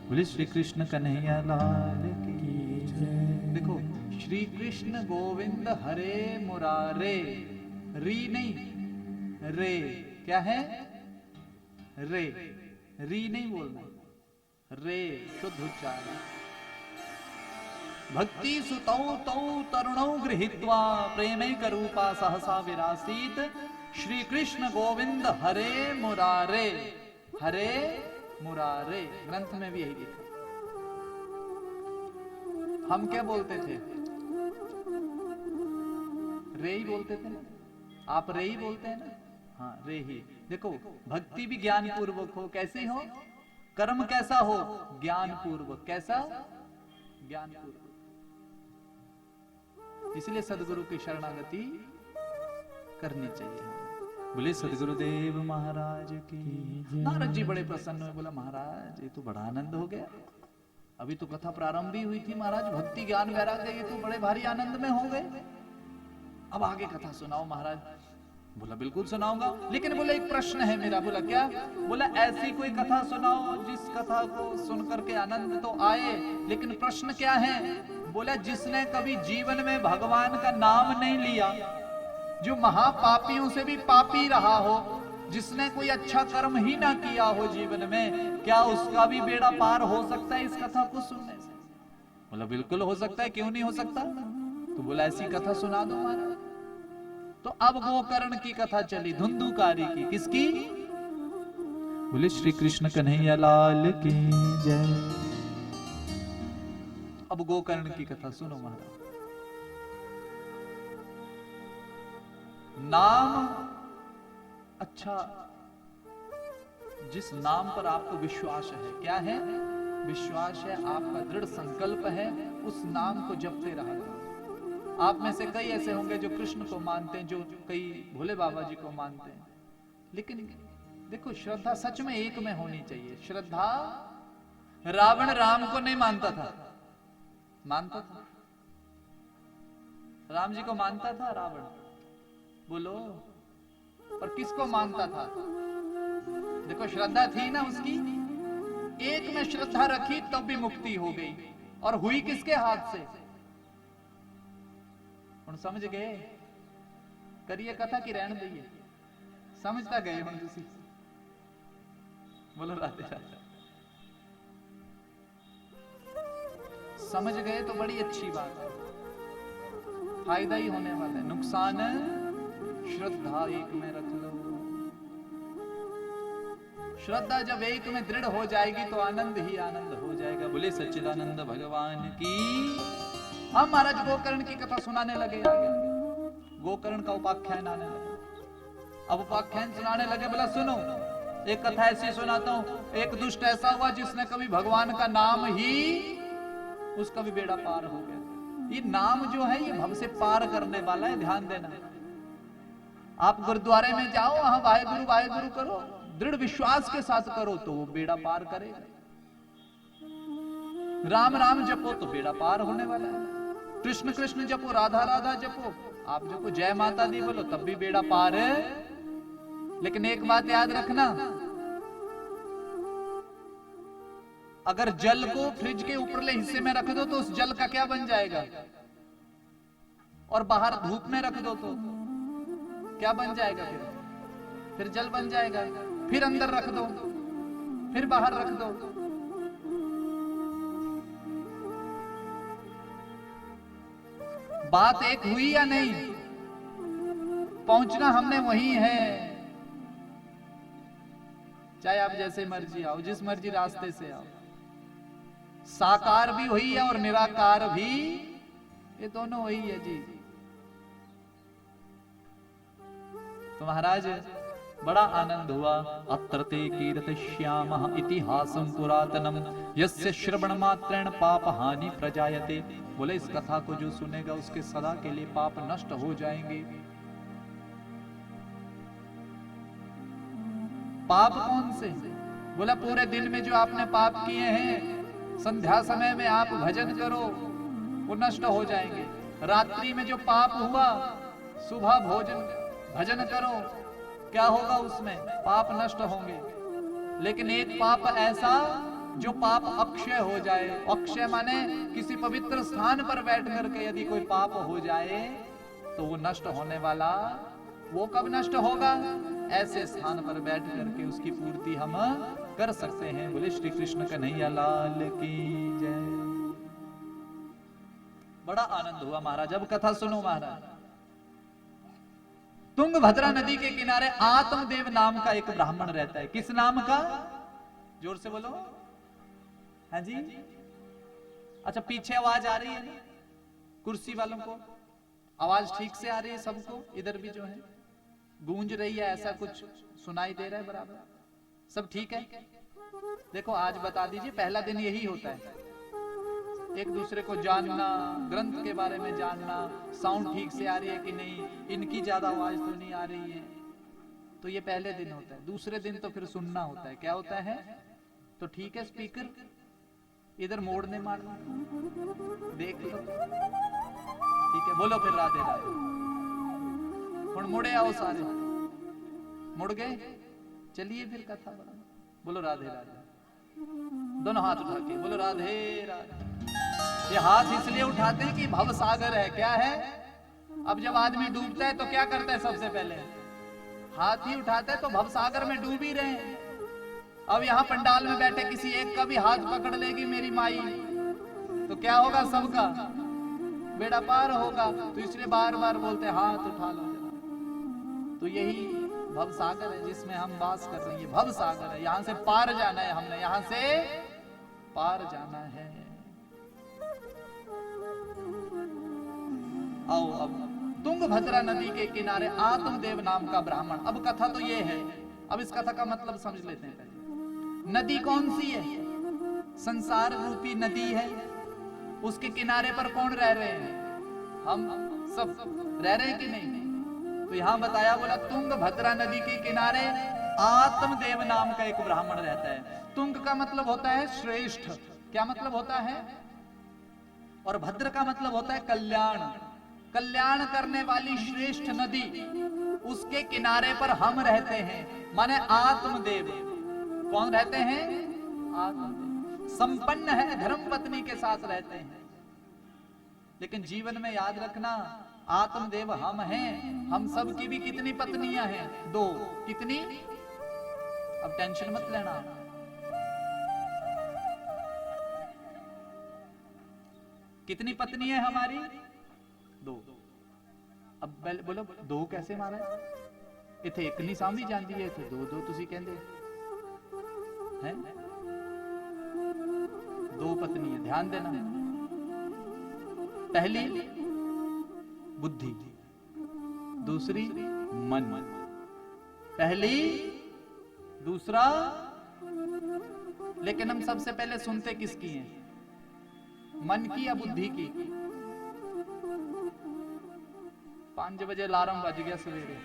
A: बोले श्री कृष्ण कन्हैया लाल की जय। देखो श्री कृष्ण गोविंद हरे मुरारे, री नहीं रे, क्या है रे, री नहीं बोलना, रे शुद्ध उच्चारण। भक्ति सुतौ तौ तरुणौ गृहीत्वा प्रेमैक रूपा सहसा विरासीत, श्री कृष्ण गोविंद हरे मुरारे, हरे मुरारे। ग्रंथ में भी यही लिखा। हम क्या बोलते थे, रे ही बोलते थे ना, आप रे ही बोलते हैं ना, हाँ रे ही। देखो भक्ति भी ज्ञान पूर्वक हो, कैसी हो, कर्म कैसा हो? ज्ञान पूर्वक। कैसा? ज्ञान पूर्वक। इसलिए सदगुरु की शरणागति करनी चाहिए। बोले सदगुरुदेव महाराज की। नारद जी बड़े प्रसन्न हुए, बोला महाराज ये तो बड़ा आनंद हो गया, अभी तो कथा प्रारंभ ही हुई थी महाराज, भक्ति ज्ञान वैराग्य ये तो बड़े भारी आनंद में हो गए, अब आगे कथा सुनाओ महाराज। बोला बिल्कुल सुनाऊंगा, लेकिन बोला एक प्रश्न है मेरा। बोला क्या? बोला ऐसी कोई कथा सुनाओ जिस कथा को सुनकर के आनंद तो आए, लेकिन प्रश्न क्या है? बोला जिसने कभी जीवन में भगवान का नाम नहीं लिया, जो महापापियों से भी पापी रहा हो, जिसने कोई अच्छा कर्म ही ना किया हो जीवन में, क्या उसका भी बेड़ा पार हो सकता है इस कथा को सुनने से? बोला बिल्कुल हो सकता है, क्यों नहीं हो सकता? तो बोला ऐसी कथा सुना दो महाराज। तो अब गोकर्ण की कथा चली, धुंधुकारी की। किसकी? बोले श्री कृष्ण कन्हैया लाल की जय। अब गोकर्ण की कथा सुनो महाराज। नाम अच्छा, जिस नाम पर आपको विश्वास है, क्या है? विश्वास है, आपका दृढ़ संकल्प है, उस नाम को जपते रहा करो। आप में से कई ऐसे होंगे जो कृष्ण को मानते हैं, जो कई भोले बाबा जी को मानते हैं, लेकिन देखो श्रद्धा सच में एक में होनी चाहिए। श्रद्धा, रावण राम को नहीं मानता था, मानता था? राम जी को मानता था रावण? बोलो। पर किसको मानता था? देखो श्रद्धा थी ना उसकी, एक में श्रद्धा रखी तब भी मुक्ति हो गई, और हुई किसके हाथ से? हुण समझ गए? करिए कथा की रहने दीजिए, समझता गए हुण तुसी? बोलो राधे राधे। समझ गए तो बड़ी अच्छी बात है, फायदा ही होने वाला है। नुकसान श्रद्धा एक में रख लो। श्रद्धा जब एक में दृढ़ हो जाएगी तो आनंद ही आनंद हो जाएगा। बोले सच्चिदानंद भगवान की। हम महाराज गोकर्ण की कथा सुनाने लगे, आगे गोकर्ण का उपाख्यान आने लगा। अब उपाख्यान सुनाने लगे, बोला सुनो एक कथा ऐसी सुनाता हूं। एक दुष्ट ऐसा हुआ जिसने कभी भगवान का नाम ही, उसका भी बेड़ा पार हो गया। ये नाम जो है ये भव से पार करने वाला है, ध्यान देना। आप गुरुद्वारे में जाओ, वहां वाहेगुरु वाहेगुरु करो, दृढ़ विश्वास के साथ करो तो वो बेड़ा पार करेगा। राम राम जपो तो बेड़ा पार होने वाला है। कृष्ण कृष्ण जपो, राधा राधा जपो, आप जपो जय माता दी बोलो, तब भी बेड़ा पार है। लेकिन एक बात याद रखना, अगर जल को फ्रिज के ऊपरले हिस्से में रख दो तो उस जल का क्या बन जाएगा? और बाहर धूप में रख दो तो क्या बन जाएगा? फिर जल बन जाएगा। फिर अंदर रख दो, फिर बाहर रख दो। बात एक हुई या नहीं? पहुंचना हमने वही है। चाहे आप जैसे मर्जी आओ, जिस मर्जी रास्ते से आओ, साकार भी वही है और निराकार भी, ये दोनों वही है जी। तो महाराज बड़ा आनंद हुआ। अत्र ते कीर्तयिष्यामः इतिहासं पुरातनम यस्य श्रवण मात्रेण पाप हानि प्रजायते। बोले इस कथा को जो सुनेगा उसके सदा के लिए पाप नष्ट हो जाएंगे। पाप कौन से? बोला पूरे दिन में जो आपने पाप किए हैं, संध्या समय में आप भजन करो वो नष्ट हो जाएंगे। रात्रि में जो पाप हुआ, सुबह भोजन भजन करो, क्या होगा उसमें? पाप नष्ट होंगे। लेकिन एक पाप ऐसा जो पाप अक्षय हो जाए। अक्षय माने किसी पवित्र स्थान पर बैठ करके यदि कोई पाप हो जाए तो वो नष्ट होने वाला। वो कब नष्ट होगा? ऐसे स्थान पर बैठ करके उसकी पूर्ति हम कर सकते हैं। बोले श्री कृष्ण कन्हैया लाल की जय। बड़ा आनंद हुआ महाराज। अब कथा सुनो महाराज। तुंगभद्रा नदी के किनारे आत्मदेव नाम का एक ब्राह्मण रहता है। किस नाम का? जोर से बोलो। हाँ जी, अच्छा पीछे आवाज आ रही है ना? कुर्सी वालों को आवाज ठीक से आ रही है? सबको इधर भी जो है गूंज रही है, ऐसा कुछ सुनाई दे रहा है? बराबर सब ठीक है? देखो आज बता दीजिए, पहला दिन यही होता है, एक दूसरे को जानना, ग्रंथ के बारे में जानना, साउंड ठीक से आ रही है कि नहीं, इनकी ज्यादा आवाज तो नहीं आ रही है, तो ये पहले दिन होता है। दूसरे दिन तो फिर सुनना होता है। क्या होता है? तो ठीक है स्पीकर इधर मोड़ने मारना, देख लो, ठीक है, बोलो फिर राधे राधे। हुण मुड़े आओ सारे, मुड़ गए, चलिए फिर कथा बढ़ा, बोलो राधे राधे, दोनों हाथ उठा के बोलो राधे राधे। ये हाथ इसलिए उठाते हैं कि भव सागर है। क्या है? अब जब आदमी डूबता है तो क्या करता है? सबसे पहले हाथ ही उठाता है, तो भव सागर में डूब ही रहे हैं। अब यहां पंडाल में बैठे किसी एक का भी हाथ पकड़ लेगी मेरी माई, तो क्या होगा? सबका बेड़ा पार होगा। तो इसलिए बार बार बोलते हैं हाथ उठा लो जरा। तो यही भव सागर है जिसमें हम वास कर रहे हैं। ये भव सागर है, यहां से पार जाना है, हमने यहां से पार जाना है। आओ अब तुंगभद्रा नदी के किनारे आत्मदेव नाम का ब्राह्मण। अब कथा तो ये है, अब इस कथा का मतलब समझ लेते हैं पहले। नदी कौन सी है? संसार रूपी नदी है। उसके किनारे पर कौन रह रहे हैं? हम सब रह रहे हैं कि नहीं? तो यहां बताया, बोला तुंगभद्रा नदी के किनारे आत्मदेव नाम का एक ब्राह्मण रहता है। तुंग का मतलब होता है श्रेष्ठ। क्या मतलब होता है? और भद्र का मतलब होता है कल्याण। कल्याण करने वाली श्रेष्ठ नदी, उसके किनारे पर हम रहते हैं, माने आत्मदेव। कौन रहते हैं? आत्मदेव। संपन्न है, धर्म पत्नी के साथ रहते हैं। लेकिन जीवन में याद रखना, आत्मदेव हम हैं। हम सब की भी कितनी पत्नियां हैं? 2। कितनी? अब टेंशन मत लेना। कितनी पत्नी है हमारी? 2। अब बोलो 2 कैसे मारा? इथे एक नहीं सामभी जाती है, इथे 2 तुसी कहंदे हैं। 2 पत्नी है, ध्यान देना। पहली बुद्धि, दूसरी मन। पहली, दूसरा। लेकिन हम सबसे पहले सुनते किसकी हैं? मन की या बुद्धि की? 5 बजे अलार्म बज गया सवेरे,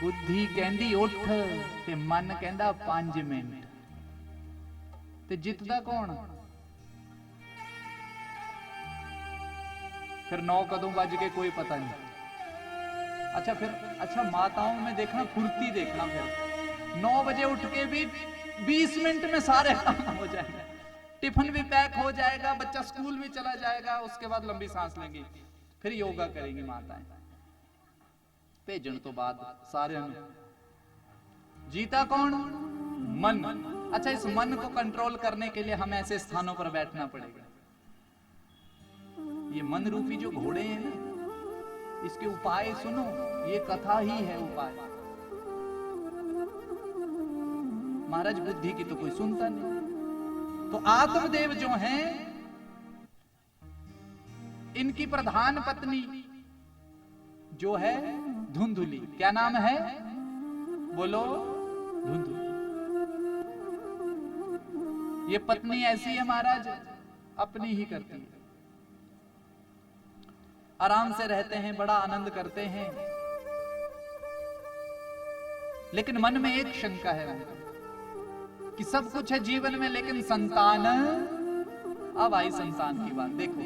A: बुद्धि कहंदी उठ ते मन कहंदा 5 मिनट। ते जितदा कौन? फिर 9 कदों बज के कोई पता नहीं। अच्छा माताओं में देखना फुर्ती, देखना फिर 9 बजे उठ के भी 20 मिनट में सारे काम हो जाएंगे। टिफिन भी पैक हो जाएगा, बच्चा स्कूल भी चला जाएगा, उसके बाद लंबी सांस लेंगी, फिर योगा करेंगी माताएं। भेजन तो बाद सारे जीता कौन? मन। अच्छा, इस मन को कंट्रोल करने के लिए हमें ऐसे स्थानों पर बैठना पड़ेगा। ये मन रूपी जो घोड़े हैं ना, इसके उपाय सुनो, ये कथा ही है उपाय। महाराज बुद्धि की तो कोई सुनता नहीं। तो आत्मदेव जो हैं, इनकी प्रधान पत्नी जो है धुंधुली। क्या नाम है? बोलो धुंधुली। ये पत्नी ऐसी है महाराज, अपनी ही करती है, आराम से रहते हैं, बड़ा आनंद करते हैं। लेकिन मन में एक शंका है कि सब कुछ है जीवन में, लेकिन संतान। अब आई संतान की बात। देखो,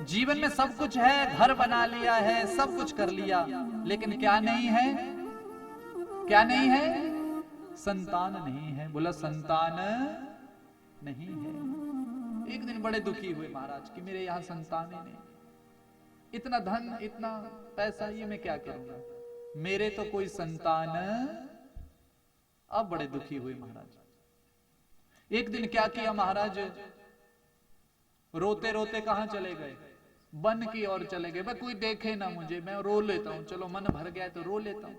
A: जीवन में सब कुछ है, घर बना लिया है, सब कुछ कर लिया, लेकिन क्या नहीं है? क्या नहीं है? संतान नहीं है। बोला संतान नहीं है। एक दिन बड़े दुखी हुए महाराज कि मेरे यहां संतान ही नहीं, इतना धन, इतना पैसा, ये मैं क्या करूंगा, मेरे तो कोई संतान। अब बड़े दुखी हुए महाराज। एक दिन क्या किया महाराज, रोते रोते कहां चले गए? वन की ओर चले गए। भाई कोई देखे ना मुझे, मैं रो लेता हूं, चलो मन भर गया तो रो लेता हूं।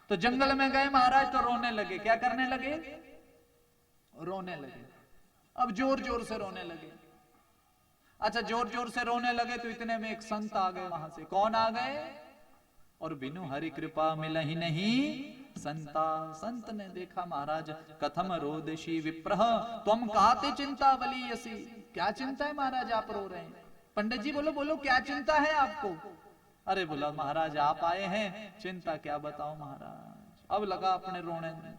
A: तो जंगल में गए महाराज, तो रोने लगे। क्या करने लगे? रोने लगे। अब जोर जोर से रोने लगे। अच्छा, जोर जोर से रोने लगे तो इतने में एक संत आ गए वहां से। कौन आ गए? और बिनु हरि कृपा मिलहि नहीं संता, संत ने देखा महाराज, कथम रोदशी विप्रह तुम काते चिंता बलीयसी। क्या चिंता है महाराज, आप रो रहे हैं? पंडित जी बोलो बोलो क्या चिंता है आपको? अरे बोला महाराज आप आए हैं, चिंता क्या बताओ महाराज। अब लगा अपने रोने में,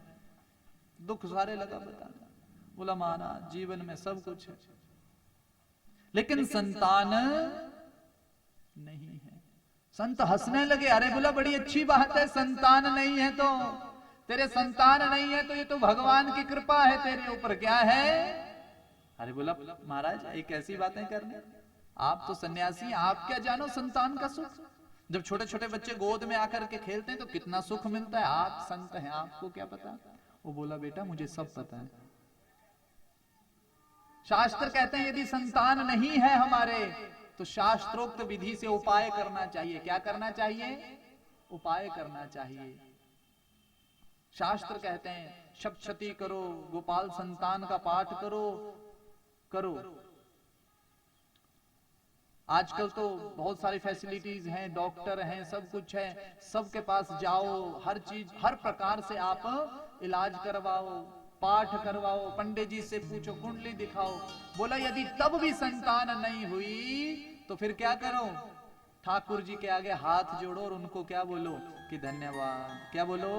A: दुख सारे लगा बताने। बोला महाराज जीवन में सब कुछ है लेकिन संतान नहीं है। संत हंसने लगे, अरे बोला बड़ी अच्छी बात है, संतान नहीं है तो तेरे संतान नहीं है तो ये तो भगवान की कृपा है तेरे ऊपर, क्या है? अरे बोला महाराज एक ऐसी बातें करने, आप तो सन्यासी, आप क्या जानो संतान का सुख। जब छोटे छोटे बच्चे गोद में आकर के खेलते हैं तो कितना सुख मिलता है, आप संत हैं आपको क्या पता? वो बोला बेटा मुझे सब पता है। शास्त्र कहते हैं यदि संतान नहीं है हमारे तो शास्त्रोक्त विधि से उपाय करना चाहिए। क्या करना चाहिए? उपाय करना चाहिए। शास्त्र कहते हैं सप्तशती करो, गोपाल संतान का पाठ करो करो। आजकल तो बहुत सारी फैसिलिटीज हैं, डॉक्टर हैं, सब कुछ है, सबके पास जाओ, हर चीज हर प्रकार से आप इलाज करवाओ, पाठ करवाओ, पंडित जी से पूछो, कुंडली दिखाओ। बोला यदि तब भी संतान नहीं हुई तो फिर क्या करो? ठाकुर जी के आगे हाथ जोड़ो और उनको क्या बोलो कि धन्यवाद। क्या बोलो?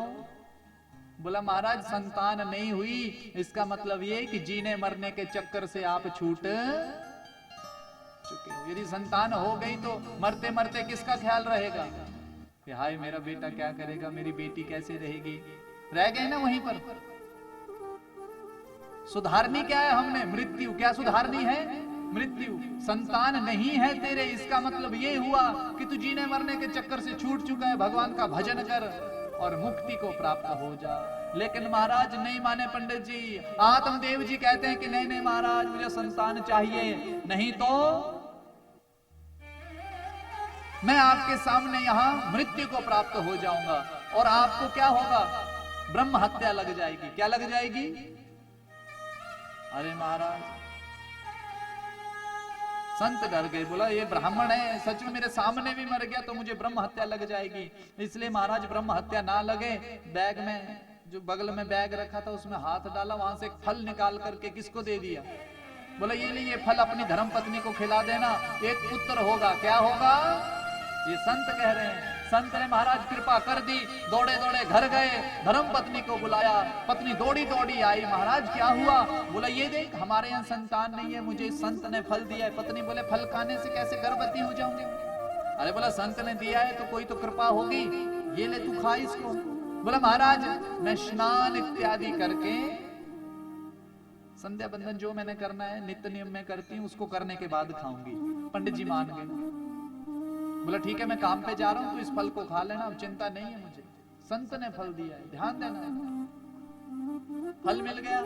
A: बोला महाराज संतान नहीं हुई इसका मतलब ये कि जीने मरने के चक्कर से आप छूट चुके हो। यदि संतान हो गई तो मरते मरते किसका ख्याल रहेगा कि हाय मेरा बेटा क्या करेगा, मेरी बेटी कैसे रहेगी? रह गए ना वहीं पर। सुधारनी क्या है हमने? मृत्यु। क्या सुधारनी है? मृत्यु। संतान नहीं है तेरे इसका मतलब ये हुआ कि तू जीने मरने के चक्कर से छूट चुका है। भगवान का भजन कर और मुक्ति को प्राप्त हो जा। लेकिन महाराज नहीं माने पंडित जी। आत्मदेव जी कहते हैं कि नहीं नहीं महाराज मुझे संतान चाहिए, नहीं तो मैं आपके सामने यहां मृत्यु को प्राप्त हो जाऊंगा और आपको क्या होगा? ब्रह्म हत्या लग जाएगी। क्या लग जाएगी? अरे महाराज संत डर गए। बोला ये ब्राह्मण है, सच में मेरे सामने भी मर गया तो मुझे ब्रह्म हत्या लग जाएगी, इसलिए महाराज ब्रह्म हत्या ना लगे। बैग में जो बगल में बैग रखा था उसमें हाथ डाला, वहां से एक फल निकाल करके किसको दे दिया? बोला ये लिए फल अपनी धर्म पत्नी को खिला देना, एक पुत्र होगा। क्या होगा? ये संत कह रहे हैं। संत ने महाराज कृपा कर दी, दौड़े दौड़े घर गए, धर्म पत्नी को बुलाया, पत्नी दौड़ी दौड़ी आई। महाराज क्या हुआ? बोला ये देख हमारे यहाँ संतान नहीं है, मुझे संत ने फल दिया है। पत्नी बोले फल खाने से कैसे गर्भवती हो जाऊंगी? अरे बोला संत ने दिया है तो कोई तो कृपा होगी, ये ले तू खा इसको। बोला महाराज मैं स्नान इत्यादि करके संध्या बंधन जो मैंने करना है नित्य नियम में करती हूँ, उसको करने के बाद खाऊंगी। पंडित जी मान गए। बोला ठीक है मैं काम पे जा रहा हूं तो इस फल को खा लेना, अब चिंता नहीं है मुझे, संत ने फल दिया है, ध्यान देना। फल मिल गया।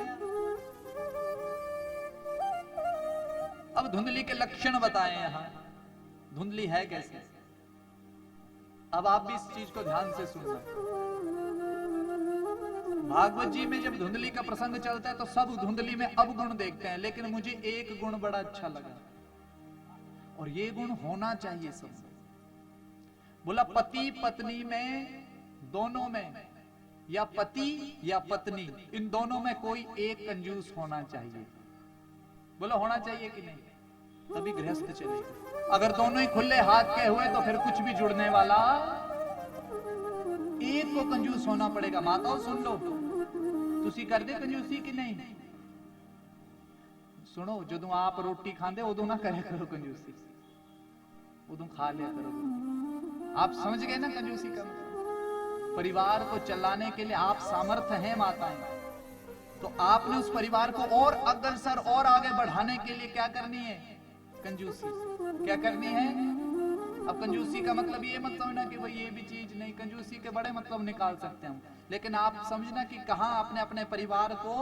A: अब धुंधली के लक्षण बताए यहां। धुंधली है कैसे? अब आप भी इस चीज को ध्यान से सुनना। भागवत जी में जब धुंधली का प्रसंग चलता है तो सब धुंधली में अवगुण देखते हैं, लेकिन मुझे एक गुण बड़ा अच्छा लगा और ये गुण होना चाहिए सब। बोला पति पत्नी में दोनों में, या पति या पत्नी, इन दोनों में कोई एक कंजूस होना चाहिए। बोला होना चाहिए कि नहीं? तभी गृहस्थ चलेगा। अगर दोनों ही खुले हाथ के हुए तो फिर कुछ भी जुड़ने वाला, एक को कंजूस होना पड़ेगा। माताओं सुन लो, तुसी कर दे कंजूसी कि नहीं? सुनो, जो आप रोटी खाते उदू ना करे करो कंजूसी, उदू खा लिया करो। आप समझ गए ना कंजूसी का मतलब? परिवार को चलाने के लिए आप सामर्थ्य हैं माताएं, तो आपने उस परिवार को और अग्रसर और आगे बढ़ाने के लिए क्या करनी है? कंजूसी। क्या करनी है? अब कंजूसी का मतलब ये मत समझना कि भाई ये भी चीज नहीं, कंजूसी के बड़े मतलब निकाल सकते हैं हम, लेकिन आप समझना कि कहां आपने अपने परिवार को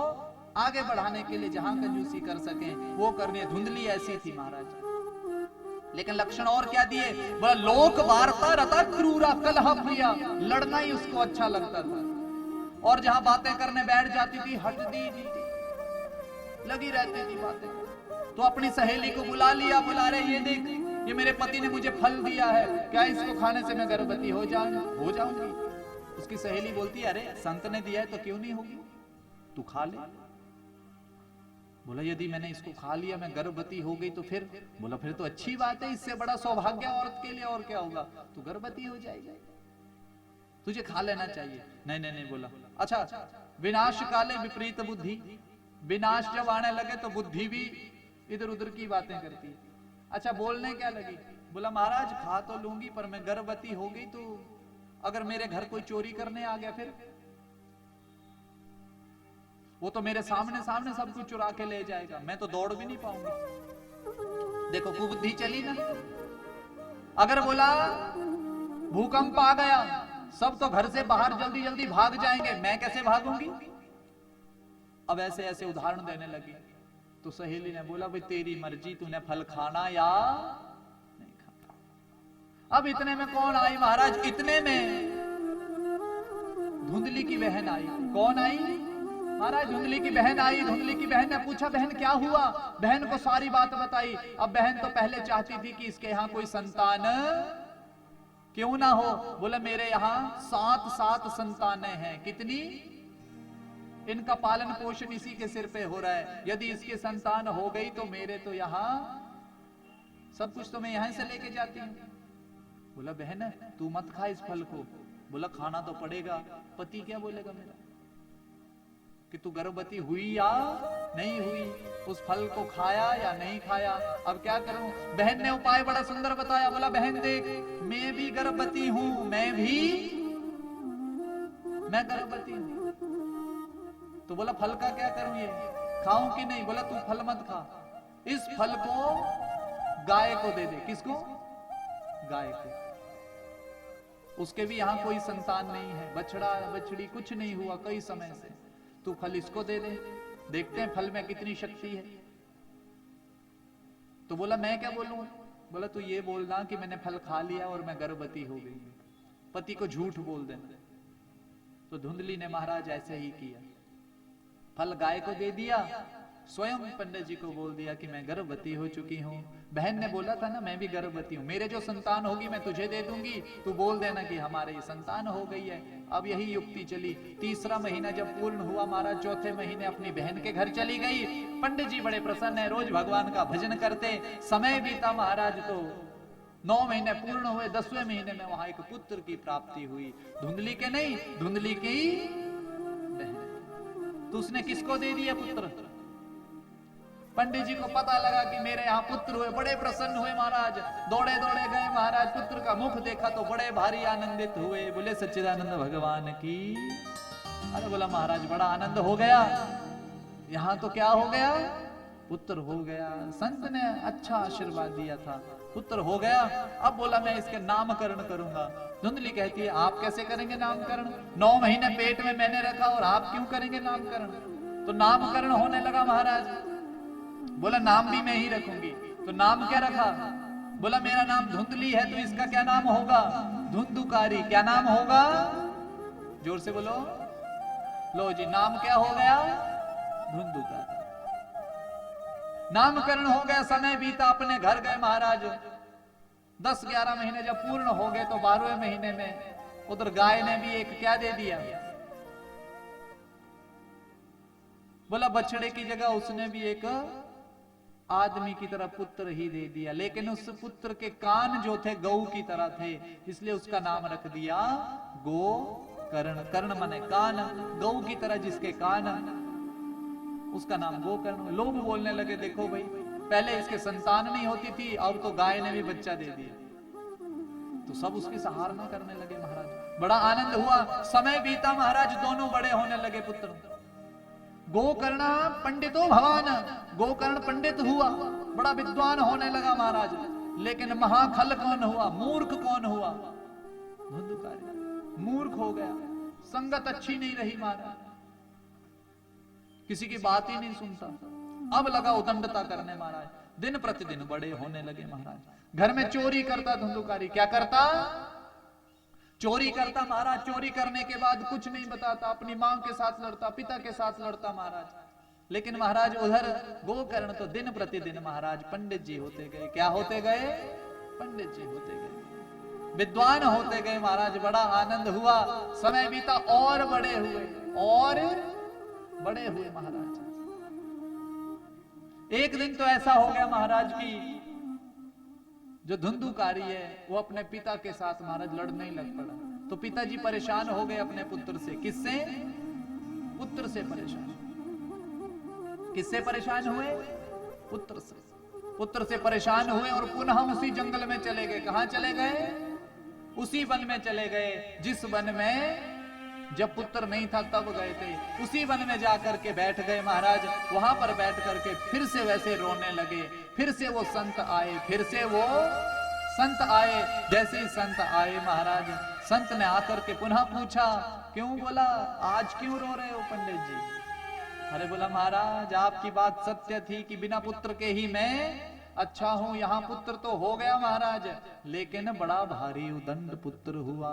A: आगे बढ़ाने के लिए जहां कंजूसी कर सके वो करनी है। धुंधली ऐसी थी महाराज। लेकिन लक्षण और क्या दिए? बोला लोक वार्ता रता क्रूरा कलह प्रिया, लड़ना ही उसको अच्छा लगता था। और जहां बातें करने बैठ जाती थी हट दी लगी रहती थी बातें। तो अपनी सहेली को बुला लिया, बुला रहे ये देख ये मेरे पति ने मुझे फल दिया है, क्या इसको खाने से मैं गर्भवती हो जाऊंगी? उसकी सहेली बोलती है, अरे संत ने दिया है तो क्यों नहीं होगी, तू खा ले। बोला यदि मैंने इसको खा लिया, मैं गर्भवती हो गई तो फिर? बोला फिर तो अच्छी बात है, इससे बड़ा सौभाग्य औरत के लिए और क्या होगा, तू गर्भवती हो जाएगी, तुझे खा लेना चाहिए। नहीं नहीं नहीं बोला, अच्छा विनाश काले विपरीत बुद्धि, विनाश जब आने लगे तो बुद्धि भी इधर उधर की बातें करती है। अच्छा बोलने क्या लगी, बोला महाराज खा तो लूंगी पर मैं गर्भवती हो गई तो अगर मेरे घर कोई चोरी करने आ गया फिर? वो तो मेरे सामने सामने सब कुछ चुरा के ले जाएगा, मैं तो दौड़ भी नहीं पाऊंगी। देखो कुबुद्धि चली ना। अगर बोला भूकंप आ गया, सब तो घर से बाहर जल्दी जल्दी भाग जाएंगे, मैं कैसे भागूंगी? अब ऐसे ऐसे उदाहरण देने लगी। तो सहेली ने बोला भाई तेरी मर्जी, तूने फल खाना या नहीं खाना। अब इतने में कौन आई महाराज, इतने में धुंधली की बहन आई। कौन आई महाराज? धुंधली की बहन आई। धुंधली की बहन ने पूछा बहन क्या हुआ, बहन को सारी बात बताई। अब बहन तो पहले चाहती थी कि इसके यहाँ कोई संतान क्यों ना हो। बोला मेरे यहाँ 7 संतानें हैं। कितनी? इनका पालन पोषण इसी के सिर पे हो रहा है, यदि इसके संतान हो गई तो मेरे तो यहाँ सब कुछ तो मैं यहां से लेके जाती हूँ। बोला बहन तू मत खा इस फल को। बोला खाना तो पड़ेगा। पति क्या बोलेगा मेरा कि तू गर्भवती हुई या नहीं हुई, उस फल को खाया या नहीं खाया। अब क्या करूं? बहन ने उपाय बड़ा सुंदर बताया। बोला बहन देख मैं भी गर्भवती हूं, मैं गर्भवती हूं। तो बोला फल का क्या करूं, ये खाऊं कि नहीं? बोला तू फल मत खा, इस फल को गाय को दे दे। किसको? गाय को। उसके भी यहां कोई संतान नहीं है, बछड़ा बछड़ी कुछ नहीं हुआ कई समय से। तू फल इसको दे दे, देखते हैं फल में कितनी शक्ति है। तो बोला मैं क्या बोलूं? बोला तू ये बोलना कि मैंने फल खा लिया और मैं गर्भवती हो गई। पति को झूठ बोल देना। तो धुंधली ने महाराज ऐसे ही किया, फल गाय को दे दिया, स्वयं पंडित जी को बोल दिया कि मैं गर्भवती हो चुकी हूँ। बहन ने बोला था ना मैं भी गर्भवती हूँ, मेरे जो संतान होगी मैं तुझे दे दूंगी, तू बोल देना कि हमारे संतान हो गई है। अब यही युक्ति चली। 3रा महीना जब पूर्ण हुआ महाराज, 4थे महीने अपनी बहन के घर चली गई। पंडित जी बड़े प्रसन्न है, रोज भगवान का भजन करते। समय बीता महाराज तो 9 महीने पूर्ण हुए। 10वें महीने में वहां एक पुत्र की प्राप्ति हुई। धुंधली के नहीं, धुंधली की बहन। तो उसने किसको दे दिया पुत्र? पंडित जी को पता लगा कि मेरे यहाँ पुत्र हुए, बड़े प्रसन्न हुए महाराज। दौड़े दौड़े गए महाराज, पुत्र का मुख देखा तो बड़े भारी आनंदित हुए। बोले सच्चिदानंद भगवान की। अरे बोला महाराज बड़ा आनंद हो गया, यहाँ तो क्या हो गया? पुत्र हो गया। संत ने अच्छा आशीर्वाद दिया था, पुत्र हो गया। अब बोला मैं इसके नामकरण करूंगा। धुंधली कहती है आप कैसे करेंगे नामकरण? 9 महीने पेट में मैंने रखा और आप क्यों करेंगे नामकरण? तो नामकरण होने लगा महाराज। बोला नाम भी मैं ही रखूंगी। तो नाम क्या रखा? बोला मेरा नाम धुंधली है तो इसका क्या नाम होगा? धुंधुकारी। क्या नाम होगा? जोर से बोलो। लो जी नाम क्या हो गया? धुंधुकारी। नामकरण हो गया। समय बीता, अपने घर गए महाराज। 10-11 महीने जब पूर्ण हो गए तो 12वें महीने में उधर गाय ने भी एक क्या दे दिया? बोला बछड़े की जगह उसने भी एक आदमी की तरह पुत्र ही दे दिया। लेकिन उस पुत्र के कान जो थे गौ की तरह थे, इसलिए उसका नाम रख दिया गो कर्ण। कर्ण माने कान, गौ की तरह जिसके कान, उसका नाम गोकर्ण। लोग बोलने लगे देखो भाई पहले इसके संतान नहीं होती थी, अब तो गाय ने भी बच्चा दे दिया। तो सब उसकी सराहना करने लगे महाराज। बड़ा आनंद हुआ। समय बीता महाराज, दोनों बड़े होने लगे पुत्र। गोकर्ण पंडितो भवान, गोकर्ण पंडित हुआ, बड़ा विद्वान होने लगा महाराज। लेकिन महाखल कौन हुआ? मूर्ख कौन हुआ? धुंधुकारी। मूर्ख हो गया। संगत अच्छी नहीं रही महाराज, किसी की बात ही नहीं सुनता। अब लगा उदंडता करने महाराज। दिन प्रतिदिन बड़े होने लगे महाराज। घर में चोरी करता धुंधुकारी। क्या करता? चोरी करता महाराज। चोरी करने के बाद कुछ नहीं बताता, अपनी मां के साथ लड़ता, पिता के साथ लड़ता महाराज। लेकिन महाराज उधर गोकर्ण तो दिन प्रतिदिन महाराज पंडित जी होते गए। क्या होते गए? पंडित जी होते गए। विद्वान होते गए महाराज, बड़ा आनंद हुआ। समय बीता और बड़े हुए, और बड़े हुए महाराज। एक दिन तो ऐसा हो गया महाराज की जो धुंधुकारी है वो अपने पिता के साथ महाराज लड़ने ही लग पड़ा। तो पिताजी परेशान हो गए अपने पुत्र से। किससे? पुत्र से परेशान। किससे परेशान हुए? पुत्र से। पुत्र से परेशान हुए और पुनः उसी जंगल में चले गए। कहां चले गए? उसी वन में चले गए जिस वन में जब पुत्र नहीं था तब गए थे। उसी वन में जाकर के बैठ गए महाराज। वहां पर बैठ करके फिर से वैसे रोने लगे। फिर से वो संत आए, फिर से वो संत आए। जैसे ही संत आए महाराज, संत ने आकर के पुनः पूछा, क्यों? बोला, आज क्यों रो रहे हो पंडित जी? अरे बोला, महाराज आपकी बात सत्य थी कि बिना पुत्र के ही मैं अच्छा हूं। यहां पुत्र तो हो गया महाराज, लेकिन बड़ा भारी उदंड पुत्र हुआ।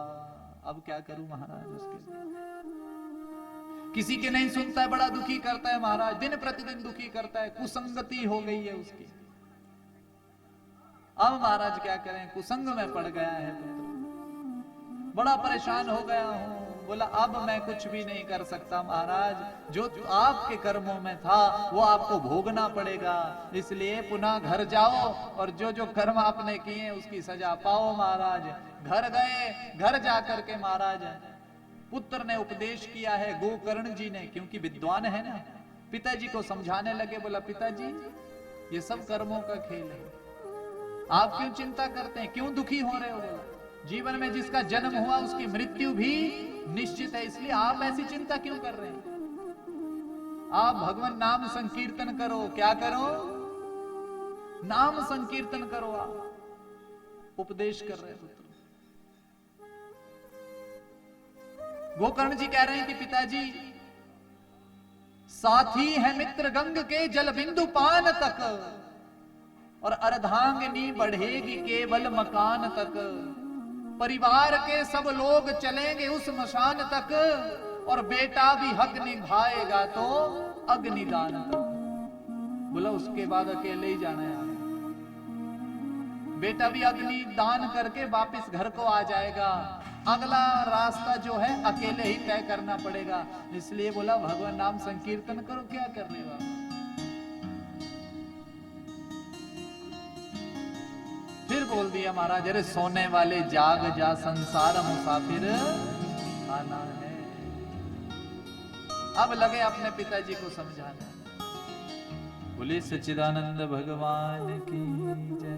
A: अब क्या करूं महाराज? उसके किसी के नहीं सुनता है, बड़ा दुखी करता है महाराज, दिन प्रतिदिन दुखी करता है। कुसंगति हो गई है उसकी। अब महाराज क्या करें? कुसंग में पड़ गया है पुत्र, बड़ा परेशान हो गया हूं। बोला, अब मैं कुछ भी नहीं कर सकता महाराज, जो आपके कर्मों में था वो आपको भोगना पड़ेगा। इसलिए पुनः घर जाओ और जो जो कर्म आपने किए उसकी सजा पाओ महाराज। घर गए। घर जाकर के महाराज पुत्र ने उपदेश किया है गोकर्ण जी ने, क्योंकि विद्वान है ना। पिताजी को समझाने लगे। बोला, पिताजी ये सब कर्मों का खेल है, आप क्यों चिंता करते हैं, क्यों दुखी हो रहे हो? बोला, जीवन में जिसका जन्म हुआ उसकी मृत्यु भी निश्चित है, इसलिए आप ऐसी चिंता क्यों कर रहे हैं? आप भगवान नाम संकीर्तन करो। क्या करो? नाम संकीर्तन करो। आप उपदेश कर रहे हो। गोकर्ण जी कह रहे हैं कि पिताजी, साथी है मित्र गंग के जल बिंदु पान तक, और अर्धांगिनी बढ़ेगी केवल मकान तक। परिवार के सब लोग चलेंगे उस मशान तक, और बेटा भी हक निभाएगा तो अग्निदान तक। बोला, उसके बाद अकेले ही जाना है। बेटा भी अग्नि दान करके वापस घर को आ जाएगा। अगला रास्ता जो है अकेले ही तय करना पड़ेगा। इसलिए बोला, भगवान नाम संकीर्तन करो। क्या कर रहे हो? फिर बोल दिया महाराज, अरे सोने वाले जाग जा, संसार मुसाफिर आना है। अब लगे अपने पिताजी को समझाने। बोले सच्चिदानंद भगवान की जय।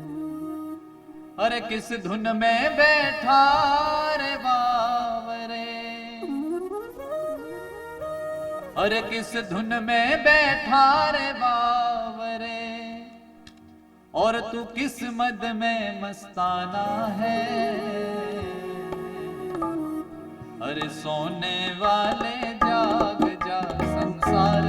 A: अरे किस धुन में बैठा रे बावरे, अरे किस धुन में बैठा रे बावरे, और तू किस मद में मस्ताना है। अरे सोने वाले जाग जा, संसार